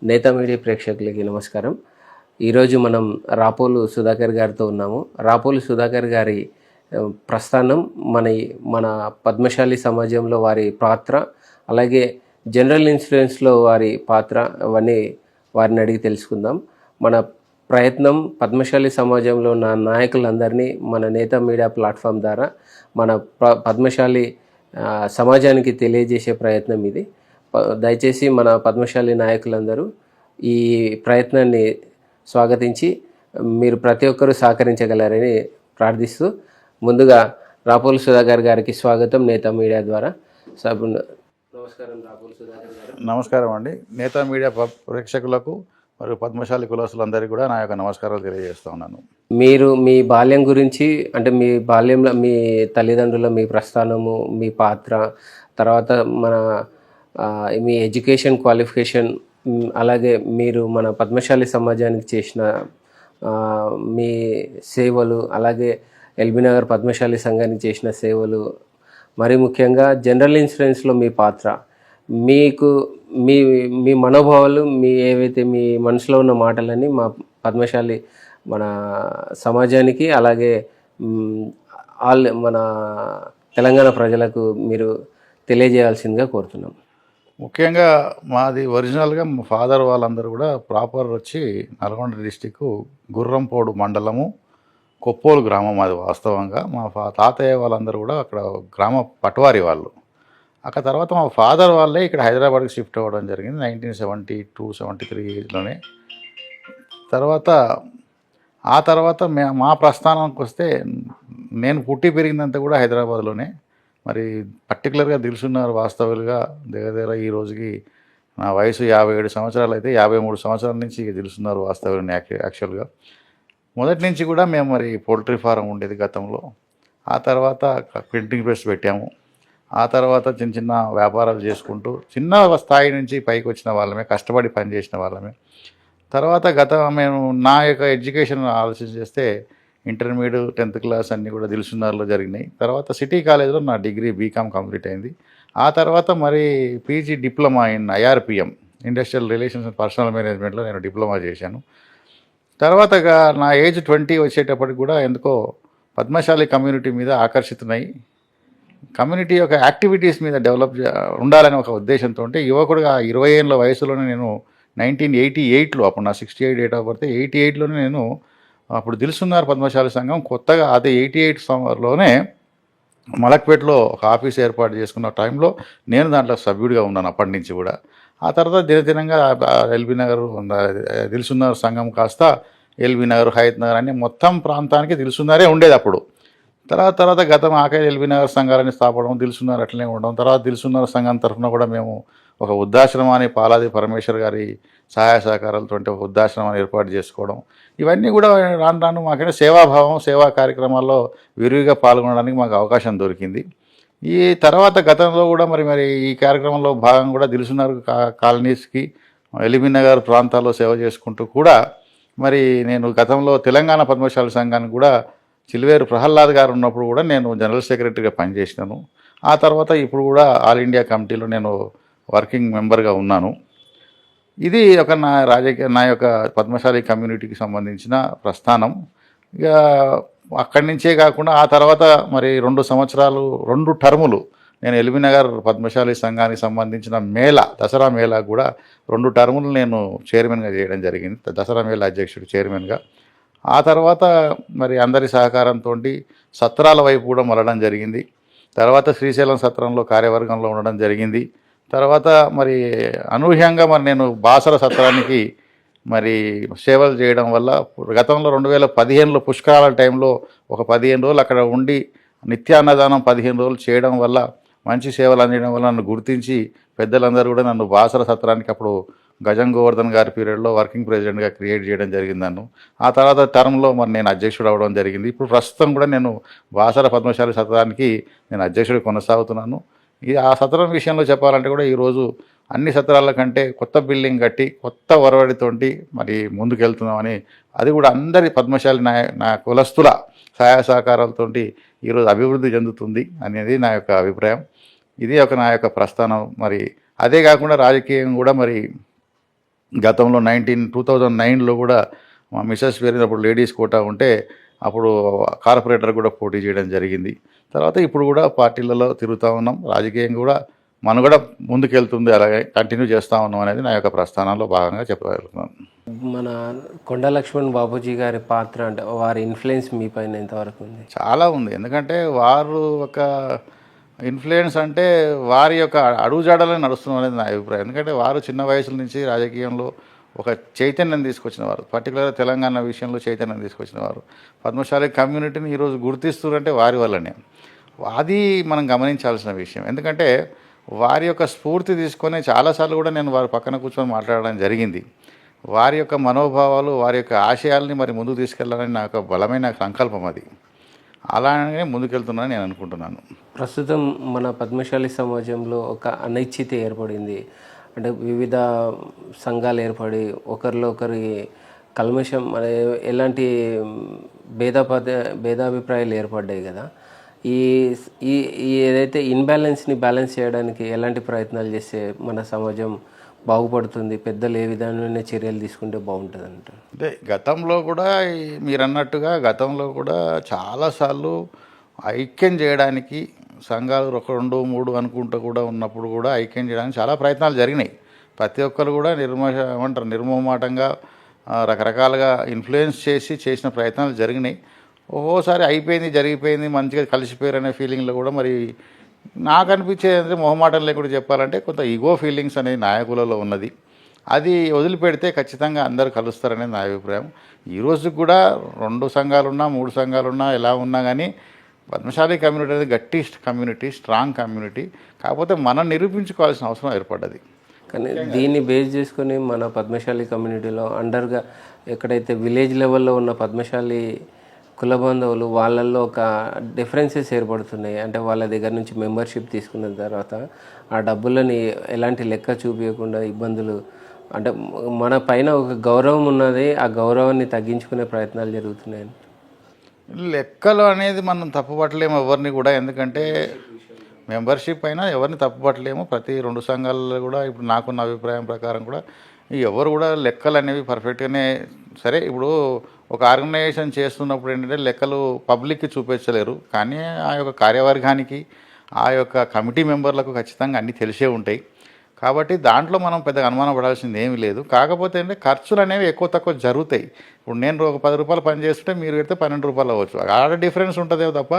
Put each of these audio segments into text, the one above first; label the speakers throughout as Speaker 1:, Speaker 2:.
Speaker 1: నేతా media ప్రేక్షకులకి నమస్కారం. ఈరోజు మనం రాపోలు సుధాకర్ గారితో ఉన్నాము. రాపోలు సుధాకర్ గారి ప్రస్థానం, మన పద్మశాలి సమాజంలో వారి పాత్ర, అలాగే జనరల్ ఇన్సూరెన్స్లో వారి పాత్ర, అవన్నీ వారిని అడిగి తెలుసుకుందాం. మన ప్రయత్నం పద్మశాలి సమాజంలో ఉన్న నాయకులందరినీ మన నేతా మీడియా ప్లాట్ఫామ్ ద్వారా మన పద్మశాలి సమాజానికి తెలియజేసే ప్రయత్నం ఇది. దయచేసి మన పద్మశాలి నాయకులందరూ ఈ ప్రయత్నాన్ని స్వాగతించి మీరు ప్రతి ఒక్కరూ సహకరించగలరని ప్రార్థిస్తూ, ముందుగా రాపోలు సుధాకర్ గారికి స్వాగతం నేతా మీడియా ద్వారా. నమస్కారం రాపోలు సుధాకర్ గారు.
Speaker 2: నమస్కారం అండి. నేతా మీడియా ప్రేక్షకులకు మరియు పద్మశాలి కులస్తులందరికీ కూడా నా యొక్క నమస్కారాలు తెలియజేస్తూ ఉన్నాను.
Speaker 1: మీరు మీ బాల్యం గురించి, అంటే మీ బాల్యంలో మీ తల్లిదండ్రుల మీ ప్రస్థానము, మీ పాత్ర, తర్వాత మీ ఎడ్యుకేషన్ క్వాలిఫికేషన్, అలాగే మీరు మన పద్మశాలి సమాజానికి చేసిన మీ సేవలు, అలాగే ఎల్బీనగర్ పద్మశాలి సంఘానికి చేసిన సేవలు, మరి ముఖ్యంగా జనరల్ ఇన్సూరెన్స్లో మీ పాత్ర, మీకు మీ మీ మనోభావాలు, ఏవైతే మీ మనసులో ఉన్న మాటలన్నీ మా పద్మశాలి మన సమాజానికి, అలాగే మన తెలంగాణ ప్రజలకు మీరు తెలియజేయాల్సిందిగా కోరుతున్నాం.
Speaker 2: ముఖ్యంగా మాది ఒరిజినల్గా మా ఫాదర్ వాళ్ళందరూ కూడా ప్రాపర్ వచ్చి నల్గొండ డిస్టిక్ గుర్రంపోడు మండలము కొప్పోలు గ్రామం. అది వాస్తవంగా మా తాతయ్య వాళ్ళందరూ కూడా అక్కడ గ్రామ పట్వారి వాళ్ళు. అక్కడ తర్వాత మా ఫాదర్ వాళ్ళే ఇక్కడ హైదరాబాద్కి షిఫ్ట్ అవ్వడం జరిగింది 1972-73లోనే. ఆ తర్వాత మా ప్రస్థానానికి వస్తే నేను పుట్టి పెరిగిందంతా కూడా హైదరాబాద్లోనే. మరి పర్టికులర్గా దిల్సుఖ్నగర్ వాస్తవులుగా దగ్గర ఈ రోజుకి నా వయసు 57 సంవత్సరాలు అయితే 53 సంవత్సరాల నుంచి దిల్సుఖ్నగర్ వాస్తవులని యాక్చువల్గా. మొదటి నుంచి కూడా మేము మరి పౌల్ట్రీ ఫారం ఉండేది గతంలో. ఆ తర్వాత ప్రింటింగ్ ప్రెస్ పెట్టాము. ఆ తర్వాత చిన్న చిన్న వ్యాపారాలు చేసుకుంటూ చిన్న స్థాయి నుంచి పైకి వచ్చిన వాళ్ళమే, కష్టపడి పనిచేసిన వాళ్ళమే. తర్వాత మేము నా యొక్క ఎడ్యుకేషన్ ఆలోచన చేస్తే ఇంటర్మీడియట్ 10th క్లాస్ అన్నీ కూడా దిల్సుఖ్నగర్లో జరిగినాయి. తర్వాత సిటీ కాలేజ్లో నా డిగ్రీ బీకామ్ కంప్లీట్ అయింది. ఆ తర్వాత మరి PG diploma in IRPM industrial relations and personal మేనేజ్మెంట్లో నేను డిప్లొమా చేశాను. తర్వాత నా ఏజ్ 20 వచ్చేటప్పటికి కూడా ఎందుకో పద్మశాలి కమ్యూనిటీ మీద ఆకర్షితున్నై కమ్యూనిటీ యొక్క యాక్టివిటీస్ మీద డెవలప్ ఉండాలనే ఒక ఉద్దేశంతో యువకుడుగా 20 ఏళ్ళ వయసులోనే నేను 1988లో, అప్పుడు నా 68 డేట్ ఆఫ్ బర్త్, 88లోనే నేను అప్పుడు దిల్సుఖ్నగర్ పద్మశాలి సంఘం కొత్తగా అదే 88 సంవత్సరంలోనే మలక్పేటలో ఒక ఆఫీస్ ఏర్పాటు చేసుకున్న టైంలో నేను దాంట్లో సభ్యుడిగా ఉన్నాను అప్పటి నుంచి కూడా. ఆ తర్వాత దినదినంగా ఎల్బీనగర్ దిల్సుఖ్నగర్ సంఘం కాస్త ఎల్బీనగర్, హయత్నగర్ అన్ని మొత్తం ప్రాంతానికి దిల్సుఖ్నగరే ఉండేది అప్పుడు. తర్వాత గతం ఆఖరి ఎల్బీనగర్ సంఘాలని స్థాపడం, దిల్సుఖ్నగర్ అట్లనే ఉండడం. తర్వాత దిల్సుఖ్నగర్ సంఘం తరఫున కూడా మేము ఒక వృద్ధాశ్రమాన్ని పాలాది పరమేశ్వర్ గారి సహాయ సహకారాలతో ఒక వృద్ధాశ్రమాన్ని ఏర్పాటు చేసుకోవడం, ఇవన్నీ కూడా రాను రాను మాకైనా సేవాభావం, సేవా కార్యక్రమాల్లో విరివిగా పాల్గొనడానికి మాకు అవకాశం దొరికింది. ఈ తర్వాత గతంలో కూడా మరి ఈ కార్యక్రమంలో భాగంగా కూడా దిల్సుఖ్నగర్ కాలనీస్కి, ఎల్బీనగర్ ప్రాంతాల్లో సేవ చేసుకుంటూ కూడా మరి నేను గతంలో తెలంగాణ పద్మశాలి సంఘానికి కూడా చిల్వేరు ప్రహ్లాద్ గారు ఉన్నప్పుడు కూడా నేను జనరల్ సెక్రటరీగా పనిచేసినాను. ఆ తర్వాత ఇప్పుడు కూడా ఆల్ ఇండియా కమిటీలో నేను వర్కింగ్ మెంబర్గా ఉన్నాను. ఇది ఒక నా యొక్క పద్మశాలి కమ్యూనిటీకి సంబంధించిన ప్రస్థానం. ఇక అక్కడి నుంచే కాకుండా ఆ తర్వాత మరి 2 టర్ములు నేను ఎల్బీనగర్ పద్మశాలి సంఘానికి సంబంధించిన దసరా మేళా కూడా 2 టర్ములు నేను చైర్మన్గా చేయడం జరిగింది, దసరా మేళా అధ్యక్షుడు చైర్మన్గా. ఆ తర్వాత మరి అందరి సహకారంతో సత్రాల వైపు కూడా మళ్ళడం జరిగింది. తర్వాత శ్రీశైలం సత్రంలో కార్యవర్గంలో ఉండడం జరిగింది. తర్వాత మరి అనూహ్యంగా నేను బాసర సత్రానికి మరి సేవలు చేయడం వల్ల గతంలో 2015లో పుష్కరాల టైంలో ఒక 15 రోజులు అక్కడ ఉండి నిత్యాన్నదానం 15 రోజులు చేయడం వల్ల, మంచి సేవలు అందించడం వల్ల నన్ను గుర్తించి పెద్దలందరూ కూడా నన్ను బాసర సత్రానికి అప్పుడు గజం గోవర్ధన్ గారి పీరియడ్లో వర్కింగ్ ప్రెసిడెంట్గా క్రియేట్ చేయడం జరిగింది నన్ను. ఆ తర్వాత టర్మ్లో నేను అధ్యక్షుడు అవ్వడం జరిగింది. ఇప్పుడు ప్రస్తుతం కూడా నేను బాసర పద్మశాలి సత్రానికి నేను అధ్యక్షుడు కొనసాగుతున్నాను. ఆ సత్రం విషయంలో చెప్పాలంటే కూడా ఈరోజు అన్ని సత్రాల కంటే కొత్త బిల్డింగ్ కట్టి కొత్త ఒరవడితోటి మరి ముందుకెళ్తున్నామని, అది కూడా అందరి పద్మశాలి నా కులస్తుల సహాయ సహకారాలతో ఈరోజు అభివృద్ధి చెందుతుంది అనేది నా యొక్క అభిప్రాయం. ఇది నా యొక్క ప్రస్థానం. మరి అదే కాకుండా రాజకీయం కూడా మరి గతంలో 2009లో కూడా మా మిసెస్ పెరిగినప్పుడు లేడీస్ కోటా ఉంటే అప్పుడు కార్పొరేటర్ కూడా పోటీ చేయడం జరిగింది. తర్వాత ఇప్పుడు కూడా పార్టీలలో తిరుగుతూ ఉన్నాం. రాజకీయంగా కూడా మనం కూడా ముందుకెళ్తుంది, అలాగే కంటిన్యూ చేస్తూ ఉన్నాం అనేది నా యొక్క ప్రస్థానంలో భాగంగా చెప్పగలుగుతున్నాను.
Speaker 1: మన కొండ లక్ష్మణ్ బాపూజీ గారి పాత్ర అంటే వారి ఇన్ఫ్లుయెన్స్ మీ పైన ఎంతవరకు ఉంది?
Speaker 2: చాలా ఉంది. ఎందుకంటే వారు ఒక ఇన్ఫ్లుయెన్స్ అంటే వారి యొక్క అడుగుజాడలే నడుస్తున్నాం అనేది నా అభిప్రాయం. ఎందుకంటే వారు చిన్న వయసుల నుంచి రాజకీయంలో ఒక చైతన్యం తీసుకొచ్చిన వారు, పర్టికులర్గా తెలంగాణ విషయంలో చైతన్యం తీసుకొచ్చిన వారు. పద్మశాలి కమ్యూనిటీని ఈరోజు గుర్తిస్తున్నారంటే వారి వల్లనే. అది మనం గమనించాల్సిన విషయం. ఎందుకంటే వారి యొక్క స్ఫూర్తి తీసుకొని చాలాసార్లు కూడా నేను వారి పక్కన కూర్చొని మాట్లాడడం జరిగింది. వారి యొక్క మనోభావాలు, వారి యొక్క ఆశయాల్ని మరి ముందుకు తీసుకెళ్లాలని నా యొక్క బలమైన సంకల్పం అది. అలానే ముందుకెళ్తున్నానని నేను అనుకుంటున్నాను.
Speaker 1: ప్రస్తుతం మన పద్మశాలి సమాజంలో ఒక అనైచ్ఛిత ఏర్పడింది. అంటే వివిధ సంఘాలు ఏర్పడి ఒకరిలో ఒకరి కల్మషం ఎలాంటి భేదాభిప్రాయాలు ఏర్పడ్డాయి కదా. ఈ ఈ ఈ ఏదైతే ఇన్బ్యాలెన్స్ని బ్యాలెన్స్ చేయడానికి ఎలాంటి ప్రయత్నాలు చేస్తే మన సమాజం బాగుపడుతుంది, పెద్దలు ఏ విధమైన చర్యలు తీసుకుంటే బాగుంటుంది అంటారు?
Speaker 2: అంటే గతంలో కూడా మీరు అన్నట్టుగా గతంలో కూడా చాలాసార్లు ఐక్యం చేయడానికి సంఘాలు 1, 2, 3 అనుకుంటూ కూడా ఉన్నప్పుడు కూడా ఐక్యం చేయడానికి చాలా ప్రయత్నాలు జరిగినాయి. ప్రతి ఒక్కరు కూడా నిర్మోహమాటంగా రకరకాలుగా ఇన్ఫ్లుయెన్స్ చేసిన ప్రయత్నాలు జరిగినాయి. ఒక్కోసారి అయిపోయింది, జరిగిపోయింది, మంచిగా కలిసిపోయారు అనే ఫీలింగ్లో కూడా మరి నాకు అనిపించేది అంటే మొహమాటం లేకుండా చెప్పాలంటే కొంత ఈగో ఫీలింగ్స్ అనేది నాయకులలో ఉన్నది. అది వదిలిపెడితే ఖచ్చితంగా అందరూ కలుస్తారనేది నా అభిప్రాయం. ఈ రోజు కూడా 2 సంఘాలున్నా 3 సంఘాలున్నా ఎలా ఉన్నా కానీ పద్మశాలి కమ్యూనిటీ అనేది గట్టి కమ్యూనిటీ, స్ట్రాంగ్ కమ్యూనిటీ. కాకపోతే మనం నిరూపించుకోవాల్సిన అవసరం ఏర్పడ్డది.
Speaker 1: కానీ దీన్ని బేస్ చేసుకొని మన పద్మశాలి కమ్యూనిటీలో అండర్గా ఎక్కడైతే విలేజ్ లెవెల్లో ఉన్న పద్మశాలి కుల బంధువులు వాళ్ళల్లో ఒక డిఫరెన్సెస్ ఏర్పడుతున్నాయి. అంటే వాళ్ళ దగ్గర నుంచి మెంబర్షిప్ తీసుకున్న తర్వాత ఆ డబ్బులని ఎలాంటి లెక్క చూపించకుండా ఇబ్బందులు, అంటే మన పైన ఒక గౌరవం ఉన్నది, ఆ గౌరవాన్ని తగ్గించుకునే ప్రయత్నాలు జరుగుతున్నాయి.
Speaker 2: లెక్కలు అనేది మనం తప్పుపట్టలేము ఎవరిని కూడా. ఎందుకంటే మెంబర్షిప్ అయినా ఎవరిని తప్పుపట్టలేము. ప్రతి 2 సంఘాలలో కూడా ఇప్పుడు నాకున్న అభిప్రాయం ప్రకారం కూడా ఎవరు కూడా లెక్కలు అనేవి పర్ఫెక్ట్గానే సరే. ఇప్పుడు ఒక ఆర్గనైజేషన్ చేస్తున్నప్పుడు ఏంటంటే లెక్కలు పబ్లిక్కి చూపించలేరు, కానీ ఆ యొక్క కార్యవర్గానికి, ఆ యొక్క కమిటీ మెంబర్లకు ఖచ్చితంగా అన్నీ తెలిసే ఉంటాయి. కాబట్టి దాంట్లో మనం పెద్దగా అనుమానం పడాల్సింది ఏమీ లేదు. కాకపోతే అంటే ఖర్చులు అనేవి ఎక్కువ తక్కువ జరుగుతాయి. ఇప్పుడు నేను ఒక 10 రూపాయలు పని చేస్తుంటే మీరు పెడితే 12 రూపాయలు అవ్వచ్చు, ఆడ డిఫరెన్స్ ఉంటుందేమో తప్ప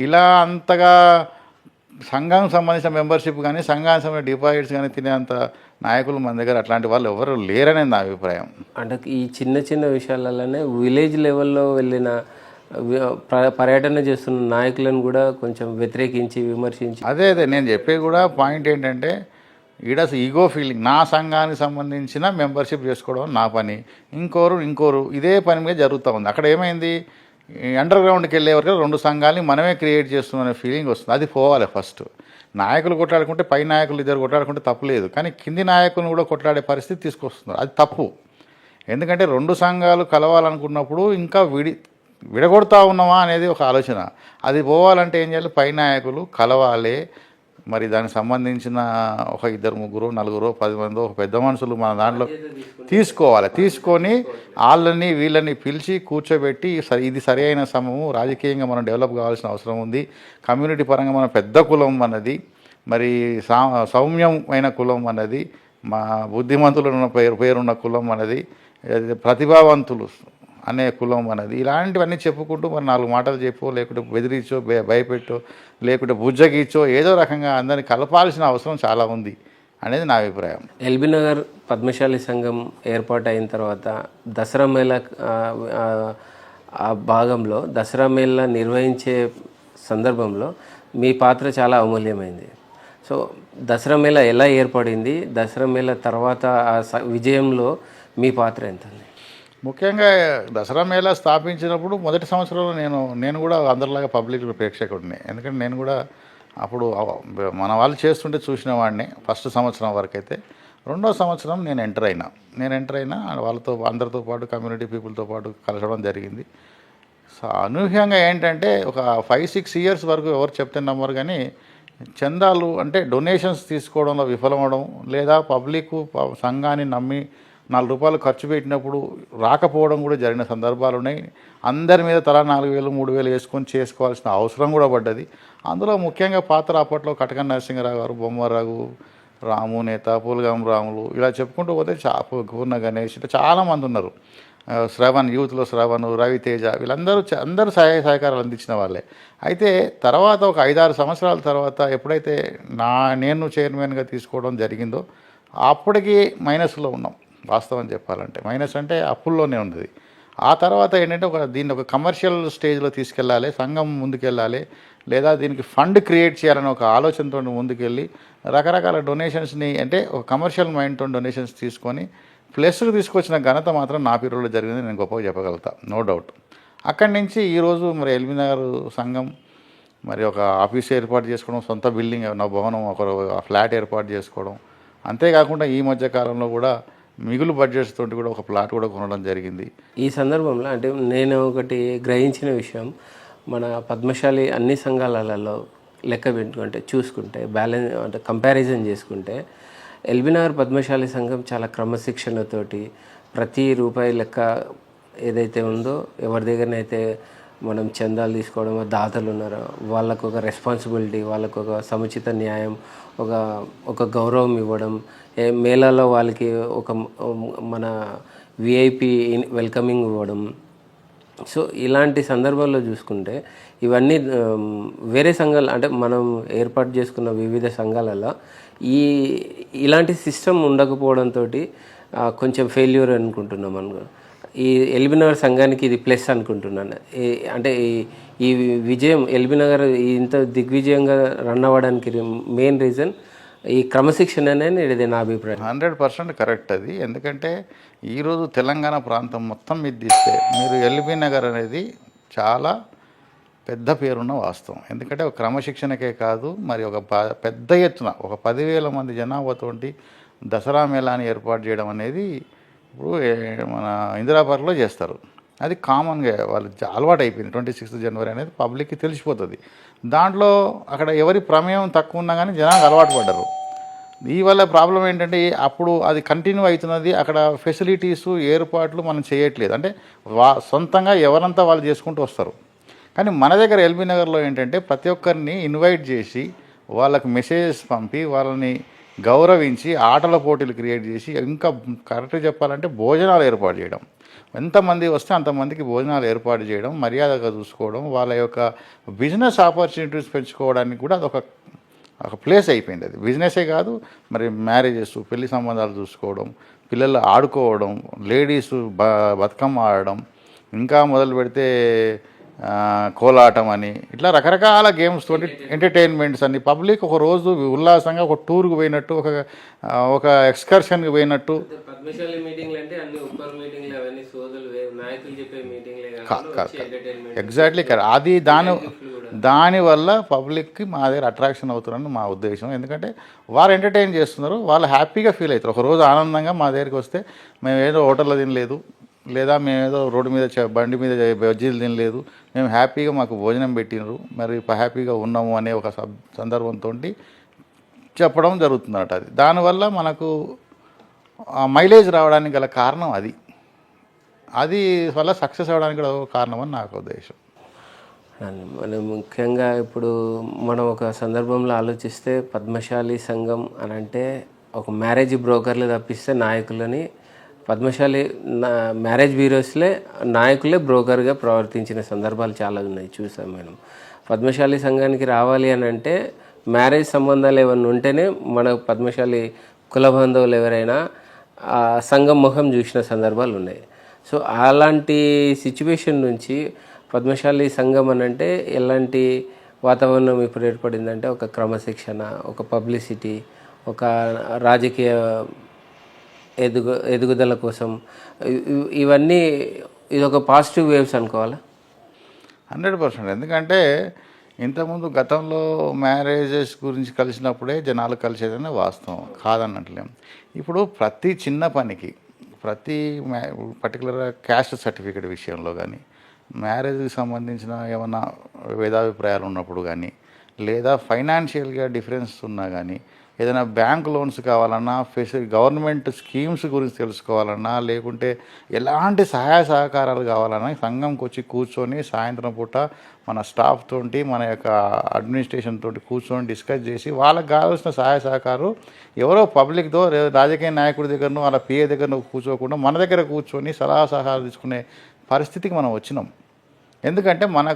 Speaker 2: ఇలా అంతగా సంఘానికి సంబంధించిన మెంబర్షిప్ కానీ సంఘానికి సంబంధించిన డిపాజిట్స్ కానీ తినేంత నాయకులు మన దగ్గర అట్లాంటి వాళ్ళు ఎవరు లేరనేది నా అభిప్రాయం.
Speaker 1: అంటే ఈ చిన్న చిన్న విషయాలలోనే విలేజ్ లెవెల్లో వెళ్ళిన పర్యటన చేస్తున్న నాయకులను కూడా కొంచెం వ్యతిరేకించి విమర్శించి
Speaker 2: అదే నేను చెప్పేది కూడా పాయింట్ ఏంటంటే ఈడ ఈగో ఫీలింగ్. నా సంఘానికి సంబంధించిన మెంబర్షిప్ చేసుకోవడం నా పని, ఇంకోరు ఇదే పని మీద జరుగుతూ ఉంది. అక్కడ ఏమైంది, అండర్ గ్రౌండ్కి వెళ్ళే వరకు 2 సంఘాలని మనమే క్రియేట్ చేస్తున్నామనే ఫీలింగ్ వస్తుంది. అది పోవాలి. ఫస్ట్ నాయకులు కొట్లాడుకుంటే పై నాయకులు ఇద్దరు కొట్లాడుకుంటే తప్పులేదు, కానీ కింది నాయకులను కూడా కొట్లాడే పరిస్థితి తీసుకొస్తున్నారు. అది తప్పు. ఎందుకంటే 2 సంఘాలు కలవాలనుకున్నప్పుడు ఇంకా విడగొడతా ఉన్నామా అనేది ఒక ఆలోచన. అది పోవాలంటే ఏం చేయాలి, పై నాయకులు కలవాలి. మరి దానికి సంబంధించిన ఒక 2, 3, 4, 10 మంది ఒక పెద్ద మనుషులు మన దాంట్లో తీసుకొని వాళ్ళని వీళ్ళని పిలిచి కూర్చోబెట్టి ఇది సరి అయిన సమయము, రాజకీయంగా మనం డెవలప్ కావాల్సిన అవసరం ఉంది, కమ్యూనిటీ పరంగా మన పెద్ద కులం అన్నది, మరి సౌమ్యమైన కులం అన్నది, మా బుద్ధిమంతులు ఉన్న పేరున్న కులం అన్నది, ప్రతిభావంతులు అనే కులం అన్నది, ఇలాంటివన్నీ చెప్పుకుంటూ మరి 4 మాటలు చెప్పో, లేకుంటే బెదిరించో, భయపెట్టో, లేకుంటే బుజ్జగిచ్చో ఏదో రకంగా అందరినీ కలపాల్సిన అవసరం చాలా ఉంది అనేది నా అభిప్రాయం.
Speaker 1: ఎల్బీ నగర్ పద్మశాలి సంఘం ఏర్పాటు అయిన తర్వాత దసరా మేళా ఆ భాగంలో దసరా మేళా నిర్వహించే సందర్భంలో మీ పాత్ర చాలా అమూల్యమైంది. సో దసరా మేళా ఎలా ఏర్పడింది, దసరా మేళా తర్వాత ఆ విజయంలో మీ పాత్ర ఎంత?
Speaker 2: ముఖ్యంగా దసరా మేళా స్థాపించినప్పుడు మొదటి సంవత్సరంలో నేను కూడా అందరిలాగా పబ్లిక్ ప్రేక్షకుడిని. ఎందుకంటే నేను కూడా అప్పుడు మన వాళ్ళు చేస్తుంటే చూసిన వాడిని ఫస్ట్ సంవత్సరం వరకు. అయితే 2వ సంవత్సరం నేను ఎంటర్ అయినా వాళ్ళతో అందరితో పాటు కమ్యూనిటీ పీపుల్తో పాటు కలవడం జరిగింది. సో అనూహ్యంగా ఏంటంటే ఒక 5-6 ఇయర్స్ వరకు ఎవరు చెప్తే నమ్మరు, కానీ చందాలు అంటే డొనేషన్స్ తీసుకోవడంలో విఫలమవడం, లేదా పబ్లిక్ సంఘాన్ని నమ్మి రూ. 4 ఖర్చు పెట్టినప్పుడు రాకపోవడం కూడా జరిగిన సందర్భాలు ఉన్నాయి. అందరి మీద తలా 4,000 3,000 వేసుకొని చేసుకోవాల్సిన అవసరం కూడా పడ్డది. అందులో ముఖ్యంగా పాత్ర అప్పట్లో కటకం నరసింహరావు గారు, బొమ్మరావు, రాము నేత, పూలగాం రాములు, ఇలా చెప్పుకుంటూ పోతే పూర్ణ గణేష్, ఇట్లా చాలామంది ఉన్నారు. శ్రవణ్, యూత్లో శ్రవణ్, రవితేజ, వీళ్ళందరూ అందరూ సహాయ సహకారాలు అందించిన వాళ్ళే. అయితే తర్వాత ఒక 5-6 సంవత్సరాల తర్వాత ఎప్పుడైతే నేను చైర్మన్గా తీసుకోవడం జరిగిందో అప్పటికి మైనస్లో ఉన్నాం. వాస్తవం చెప్పాలంటే మైనస్ అంటే అప్పుల్లోనే ఉంది. ఆ తర్వాత ఏంటంటే దీన్ని ఒక కమర్షియల్ స్టేజ్లో తీసుకెళ్ళాలి, సంఘం ముందుకెళ్ళాలి, లేదా దీనికి ఫండ్ క్రియేట్ చేయాలని ఒక ఆలోచనతో ముందుకెళ్ళి రకరకాల డొనేషన్స్ని, అంటే ఒక కమర్షియల్ మైండ్తో డొనేషన్స్ తీసుకొని ప్లస్కి తీసుకొచ్చిన ఘనత మాత్రం నా పీరియడ్లో జరిగింది, నేను గొప్పగా చెప్పగలుగుతా, నో డౌట్. అక్కడి నుంచి ఈరోజు మరి ఎల్బీ నగర్ సంఘం మరి ఒక ఆఫీస్ ఏర్పాటు చేసుకోవడం, సొంత బిల్డింగ్, నా భవనం, ఒక ఫ్లాట్ ఏర్పాటు చేసుకోవడం, అంతేకాకుండా ఈ మధ్య కాలంలో కూడా మిగులు బడ్జెట్స్ తోటి కూడా ఒక ప్లాట్ కూడా కొనడం జరిగింది.
Speaker 1: ఈ సందర్భంలో అంటే నేను ఒకటి గ్రహించిన విషయం, మన పద్మశాలి అన్ని సంఘాలలో లెక్క పెట్టుకుంటే చూసుకుంటే బ్యాలెన్స్ అంటే కంపారిజన్ చేసుకుంటే ఎల్బీ నగర్ పద్మశాలి సంఘం చాలా క్రమశిక్షణతోటి ప్రతి రూపాయి లెక్క ఏదైతే ఉందో, ఎవరి దగ్గరనైతే మనం చందాలు తీసుకోవడం, దాతలు ఉన్నారో వాళ్ళకు ఒక రెస్పాన్సిబిలిటీ, వాళ్ళకు ఒక సముచిత న్యాయం, ఒక గౌరవం ఇవ్వడం, మేళాలో వాళ్ళకి ఒక మన విఐపి వెల్కమింగ్ ఇవ్వడం. సో ఇలాంటి సందర్భాల్లో చూసుకుంటే ఇవన్నీ వేరే సంఘాలు అంటే మనం ఏర్పాటు చేసుకున్న వివిధ సంఘాలలో ఇలాంటి సిస్టమ్ ఉండకపోవడంతో కొంచెం ఫెయిల్యూర్ అనుకుంటున్నాం. ఈ ఎల్బీ నగర్ సంఘానికి ఇది ప్లస్ అనుకుంటున్నాను. అంటే ఈ విజయం ఎల్బీ నగర్ ఇంత దిగ్విజయంగా రన్ అవ్వడానికి మెయిన్ రీజన్ ఈ క్రమశిక్షణనే, ఇది నా అభిప్రాయం.
Speaker 2: 100% కరెక్ట్ అది. ఎందుకంటే ఈరోజు తెలంగాణ ప్రాంతం మొత్తం మీద తీస్తే మీరు ఎల్బీ నగర్ అనేది చాలా పెద్ద పేరున్న వాస్తవం. ఎందుకంటే ఒక క్రమశిక్షణకే కాదు, మరి ఒక పెద్ద ఎత్తున ఒక 10,000 మంది జనాభాతోటి దసరా మేళాని ఏర్పాటు చేయడం అనేది ఇప్పుడు మన ఇందిరా పార్క్లో చేస్తారు. అది కామన్గా వాళ్ళు అలవాటు అయిపోయింది. 26 జనవరి అనేది పబ్లిక్కి తెలిసిపోతుంది. దాంట్లో అక్కడ ఎవరి ప్రమేయం తక్కువ ఉన్నా కానీ జనాలు అలవాటు పడ్డారు. ఈ వల్ల ప్రాబ్లం ఏంటంటే అప్పుడు అది కంటిన్యూ అవుతున్నది. అక్కడ ఫెసిలిటీసు ఏర్పాట్లు మనం చేయట్లేదు. అంటే సొంతంగా ఎవరంతా వాళ్ళు చేసుకుంటూ వస్తారు. కానీ మన దగ్గర ఎల్బీ నగర్లో ఏంటంటే ప్రతి ఒక్కరిని ఇన్వైట్ చేసి వాళ్ళకు మెసేజెస్ పంపి వాళ్ళని గౌరవించి ఆటల పోటీలు క్రియేట్ చేసి, ఇంకా కరెక్ట్గా చెప్పాలంటే భోజనాలు ఏర్పాటు చేయడం, ఎంతమంది వస్తే అంతమందికి భోజనాలు ఏర్పాటు చేయడం, మర్యాదగా చూసుకోవడం, వాళ్ళ యొక్క బిజినెస్ ఆపర్చునిటీస్ పెంచుకోవడానికి కూడా అదొక ప్లేస్ అయిపోయింది. అది బిజినెసే కాదు, మరి మ్యారేజెస్, పెళ్లి సంబంధాలు చూసుకోవడం, పిల్లలు ఆడుకోవడం, లేడీస్ బతుకమ్మ ఆడడం, ఇంకా మొదలు పెడితే కోలాటం అని, ఇట్లా రకరకాల గేమ్స్ తోటి ఎంటర్టైన్మెంట్స్ అన్ని, పబ్లిక్ ఒక రోజు ఉల్లాసంగా ఒక టూర్కి పోయినట్టు, ఒక ఎక్స్కర్షన్కి పోయినట్టు. Exactly correct. అది దానివల్ల పబ్లిక్కి మా దగ్గర అట్రాక్షన్ అవుతున్నారని మా ఉద్దేశం. ఎందుకంటే వారు ఎంటర్టైన్ చేస్తున్నారు, వాళ్ళు హ్యాపీగా ఫీల్ అవుతారు. ఒకరోజు ఆనందంగా మా దగ్గరికి వస్తే మేము ఏదో హోటల్లో తినలేదు, లేదా మేమేదో రోడ్డు మీద బండి మీద బజ్జీలు తినలేదు, మేము హ్యాపీగా మాకు భోజనం పెట్టినారు, మరి హ్యాపీగా ఉన్నాము అనే ఒక సందర్భంతో చెప్పడం జరుగుతుందన్నమాట. అది దానివల్ల మనకు మైలేజ్ రావడానికి గల కారణం అది వల్ల సక్సెస్ అవ్వడానికి కూడా కారణం అని నాకు ఉద్దేశం.
Speaker 1: మనం ముఖ్యంగా ఇప్పుడు మనం ఒక సందర్భంలో ఆలోచిస్తే పద్మశాలి సంఘం అని అంటే ఒక మ్యారేజ్ బ్రోకర్లు తప్పిస్తే నాయకులని, పద్మశాలి మ్యారేజ్ బ్యూరోస్లే నాయకులే బ్రోకర్గా ప్రవర్తించిన సందర్భాలు చాలా ఉన్నాయి, చూసాం మనం. పద్మశాలి సంఘానికి రావాలి అని అంటే మ్యారేజ్ సంబంధాలు ఏమన్నా ఉంటేనే మన పద్మశాలి కుల బంధువులు ఎవరైనా సంఘం ముఖం చూసిన సందర్భాలు ఉన్నాయి. సో అలాంటి సిచ్యువేషన్ నుంచి పద్మశాలి సంఘం అని అంటే ఎలాంటి వాతావరణం ఇప్పుడు ఏర్పడిందంటే ఒక క్రమశిక్షణ, ఒక పబ్లిసిటీ, ఒక రాజకీయ ఎదుగుదల కోసం, ఇవన్నీ ఇదొక పాజిటివ్ వేవ్స్ అనుకోవాలా?
Speaker 2: 100%. ఎందుకంటే ఇంతకుముందు గతంలో మ్యారేజెస్ గురించి కలిసినప్పుడే జనాలు కలిసేదనే వాస్తవం, కాదన్నట్లేం. ఇప్పుడు ప్రతి చిన్న పనికి, పర్టికులర్గా క్యాస్ట్ సర్టిఫికేట్ విషయంలో కానీ, మ్యారేజ్కి సంబంధించిన ఏమైనా భేదాభిప్రాయాలు ఉన్నప్పుడు కానీ, లేదా ఫైనాన్షియల్గా డిఫరెన్స్ ఉన్నా కానీ, ఏదైనా బ్యాంక్ లోన్స్ కావాలన్నా, గవర్నమెంట్ స్కీమ్స్ గురించి తెలుసుకోవాలన్నా, లేకుంటే ఎలాంటి సహాయ సహకారాలు కావాలన్నా సంఘంకి వచ్చి కూర్చొని సాయంత్రం పూట మన స్టాఫ్ తోటి, మన యొక్క అడ్మినిస్ట్రేషన్ తోటి కూర్చొని డిస్కస్ చేసి వాళ్ళకి కావాల్సిన సహాయ సహకారం ఎవరో పబ్లిక్తో రాజకీయ నాయకుడి దగ్గరనో వాళ్ళ పిఏ దగ్గర కూర్చోకుండా మన దగ్గర కూర్చొని సలహా సహాయాలు తీసుకునే పరిస్థితికి మనం వచ్చినాం. ఎందుకంటే మన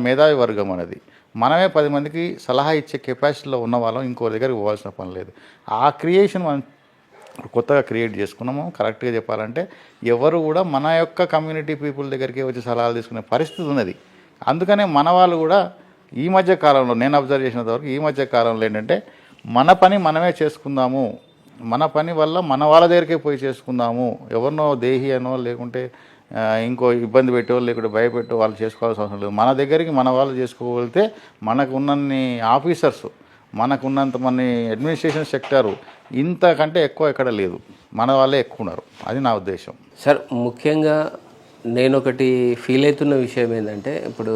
Speaker 2: మేధావి వర్గం అనేది, మనమే 10 మందికి సలహా ఇచ్చే కెపాసిటీలో ఉన్న వాళ్ళం ఇంకో దగ్గరికి పోవాల్సిన పని లేదు. ఆ క్రియేషన్ మనం కొత్తగా క్రియేట్ చేసుకున్నాము. కరెక్ట్గా చెప్పాలంటే ఎవరు కూడా మన యొక్క కమ్యూనిటీ పీపుల్ దగ్గరికి వచ్చి సలహాలు తీసుకునే పరిస్థితి ఉన్నది. అందుకనే మన వాళ్ళు కూడా ఈ మధ్య కాలంలో నేను అబ్జర్వ్ చేసినంత వరకు ఈ మధ్య కాలంలో ఏంటంటే మన పని మనమే చేసుకుందాము, మన పని వల్ల మన వాళ్ళ దగ్గరికే పోయి చేసుకుందాము, ఎవరినో దేహి అనో లేకుంటే ఇంకో ఇబ్బంది పెట్టో లేకుంటే భయపెట్టో వాళ్ళు చేసుకోవాల్సిన అవసరం లేదు. మన దగ్గరికి మన వాళ్ళు చేసుకోగలిగితే మనకున్నన్ని ఆఫీసర్స్, మనకున్నంత మన అడ్మినిస్ట్రేషన్ సెక్టారు ఇంతకంటే ఎక్కువ ఎక్కడ లేదు, మన వాళ్ళే ఎక్కువ ఉన్నారు. అది నా ఉద్దేశం.
Speaker 1: సార్, ముఖ్యంగా నేను ఒకటి ఫీల్ అవుతున్న విషయం ఏంటంటే, ఇప్పుడు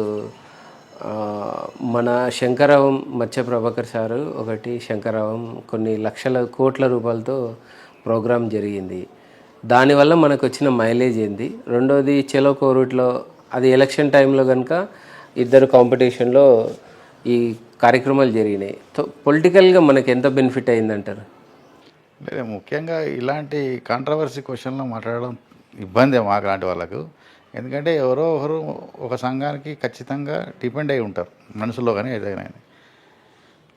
Speaker 1: మన శంకరరావం మత్స్య ప్రభాకర్ సారు ఒకటి శంకరరావం కొన్ని లక్షల కోట్ల రూపాయలతో ప్రోగ్రాం జరిగింది. దానివల్ల మనకు వచ్చిన మైలేజ్ ఏంది? రెండోది చెలో కోరుట్లో అది ఎలక్షన్ టైంలో కనుక ఇద్దరు కాంపిటీషన్లో ఈ కార్యక్రమాలు జరిగినాయి. పొలిటికల్గా మనకు ఎంత బెనిఫిట్ అయిందంటారు?
Speaker 2: లేదు, ముఖ్యంగా ఇలాంటి కాంట్రవర్సీ క్వశ్చన్లో మాట్లాడడం ఇబ్బందే మాకు లాంటి వాళ్ళకు. ఎందుకంటే ఎవరో ఒకరు ఒక సంఘానికి ఖచ్చితంగా డిపెండ్ అయి ఉంటారు మనసులో, కానీ ఏదైనా.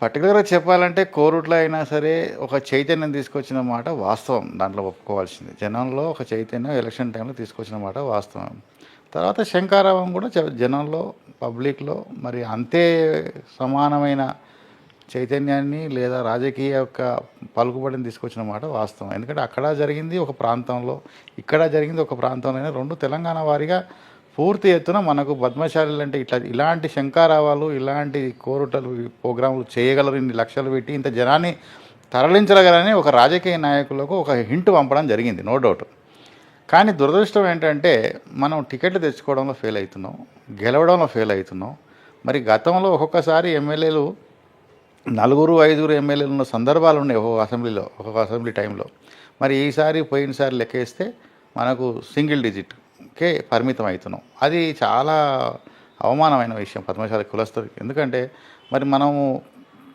Speaker 2: పర్టికులర్గా చెప్పాలంటే కోరుట్లో అయినా సరే ఒక చైతన్యం తీసుకొచ్చిన మాట వాస్తవం, దాంట్లో ఒప్పుకోవాల్సింది. జనంలో ఒక చైతన్యం ఎలక్షన్ టైంలో తీసుకొచ్చిన మాట వాస్తవం. తర్వాత శంకారావం కూడా జనంలో, పబ్లిక్లో మరి అంతే సమానమైన చైతన్యాన్ని లేదా రాజకీయ యొక్క పలుకుబడిని తీసుకొచ్చిన మాట వాస్తవం. ఎందుకంటే అక్కడ జరిగింది ఒక ప్రాంతంలో, ఇక్కడ జరిగింది ఒక ప్రాంతంలో, రెండు తెలంగాణ వారిగా పూర్తి ఎత్తున మనకు పద్మశాలీలు అంటే ఇలాంటి శంకారావాలు, ఇలాంటి కోరుటలు ప్రోగ్రాములు చేయగలరు, ఇన్ని లక్షలు పెట్టి ఇంత జనాన్ని తరలించగలరని ఒక రాజకీయ నాయకులకు ఒక హింట్ పంపడం జరిగింది, నో డౌట్. కానీ దురదృష్టం ఏంటంటే మనం టికెట్లు తెచ్చుకోవడంలో ఫెయిల్ అవుతున్నాం, గెలవడంలో ఫెయిల్ అవుతున్నాం. మరి గతంలో ఒక్కొక్కసారి ఎమ్మెల్యేలు 4-5 ఎమ్మెల్యేలు ఉన్న సందర్భాలు ఉన్నాయి ఒక్కొక్క అసెంబ్లీ టైంలో. మరి ఈసారి పోయినసారి లెక్కేస్తే మనకు సింగిల్ డిజిట్కే పరిమితం అవుతున్నాం. అది చాలా అవమానమైన విషయం పద్మశాలి కులస్తులకి. ఎందుకంటే మరి మనము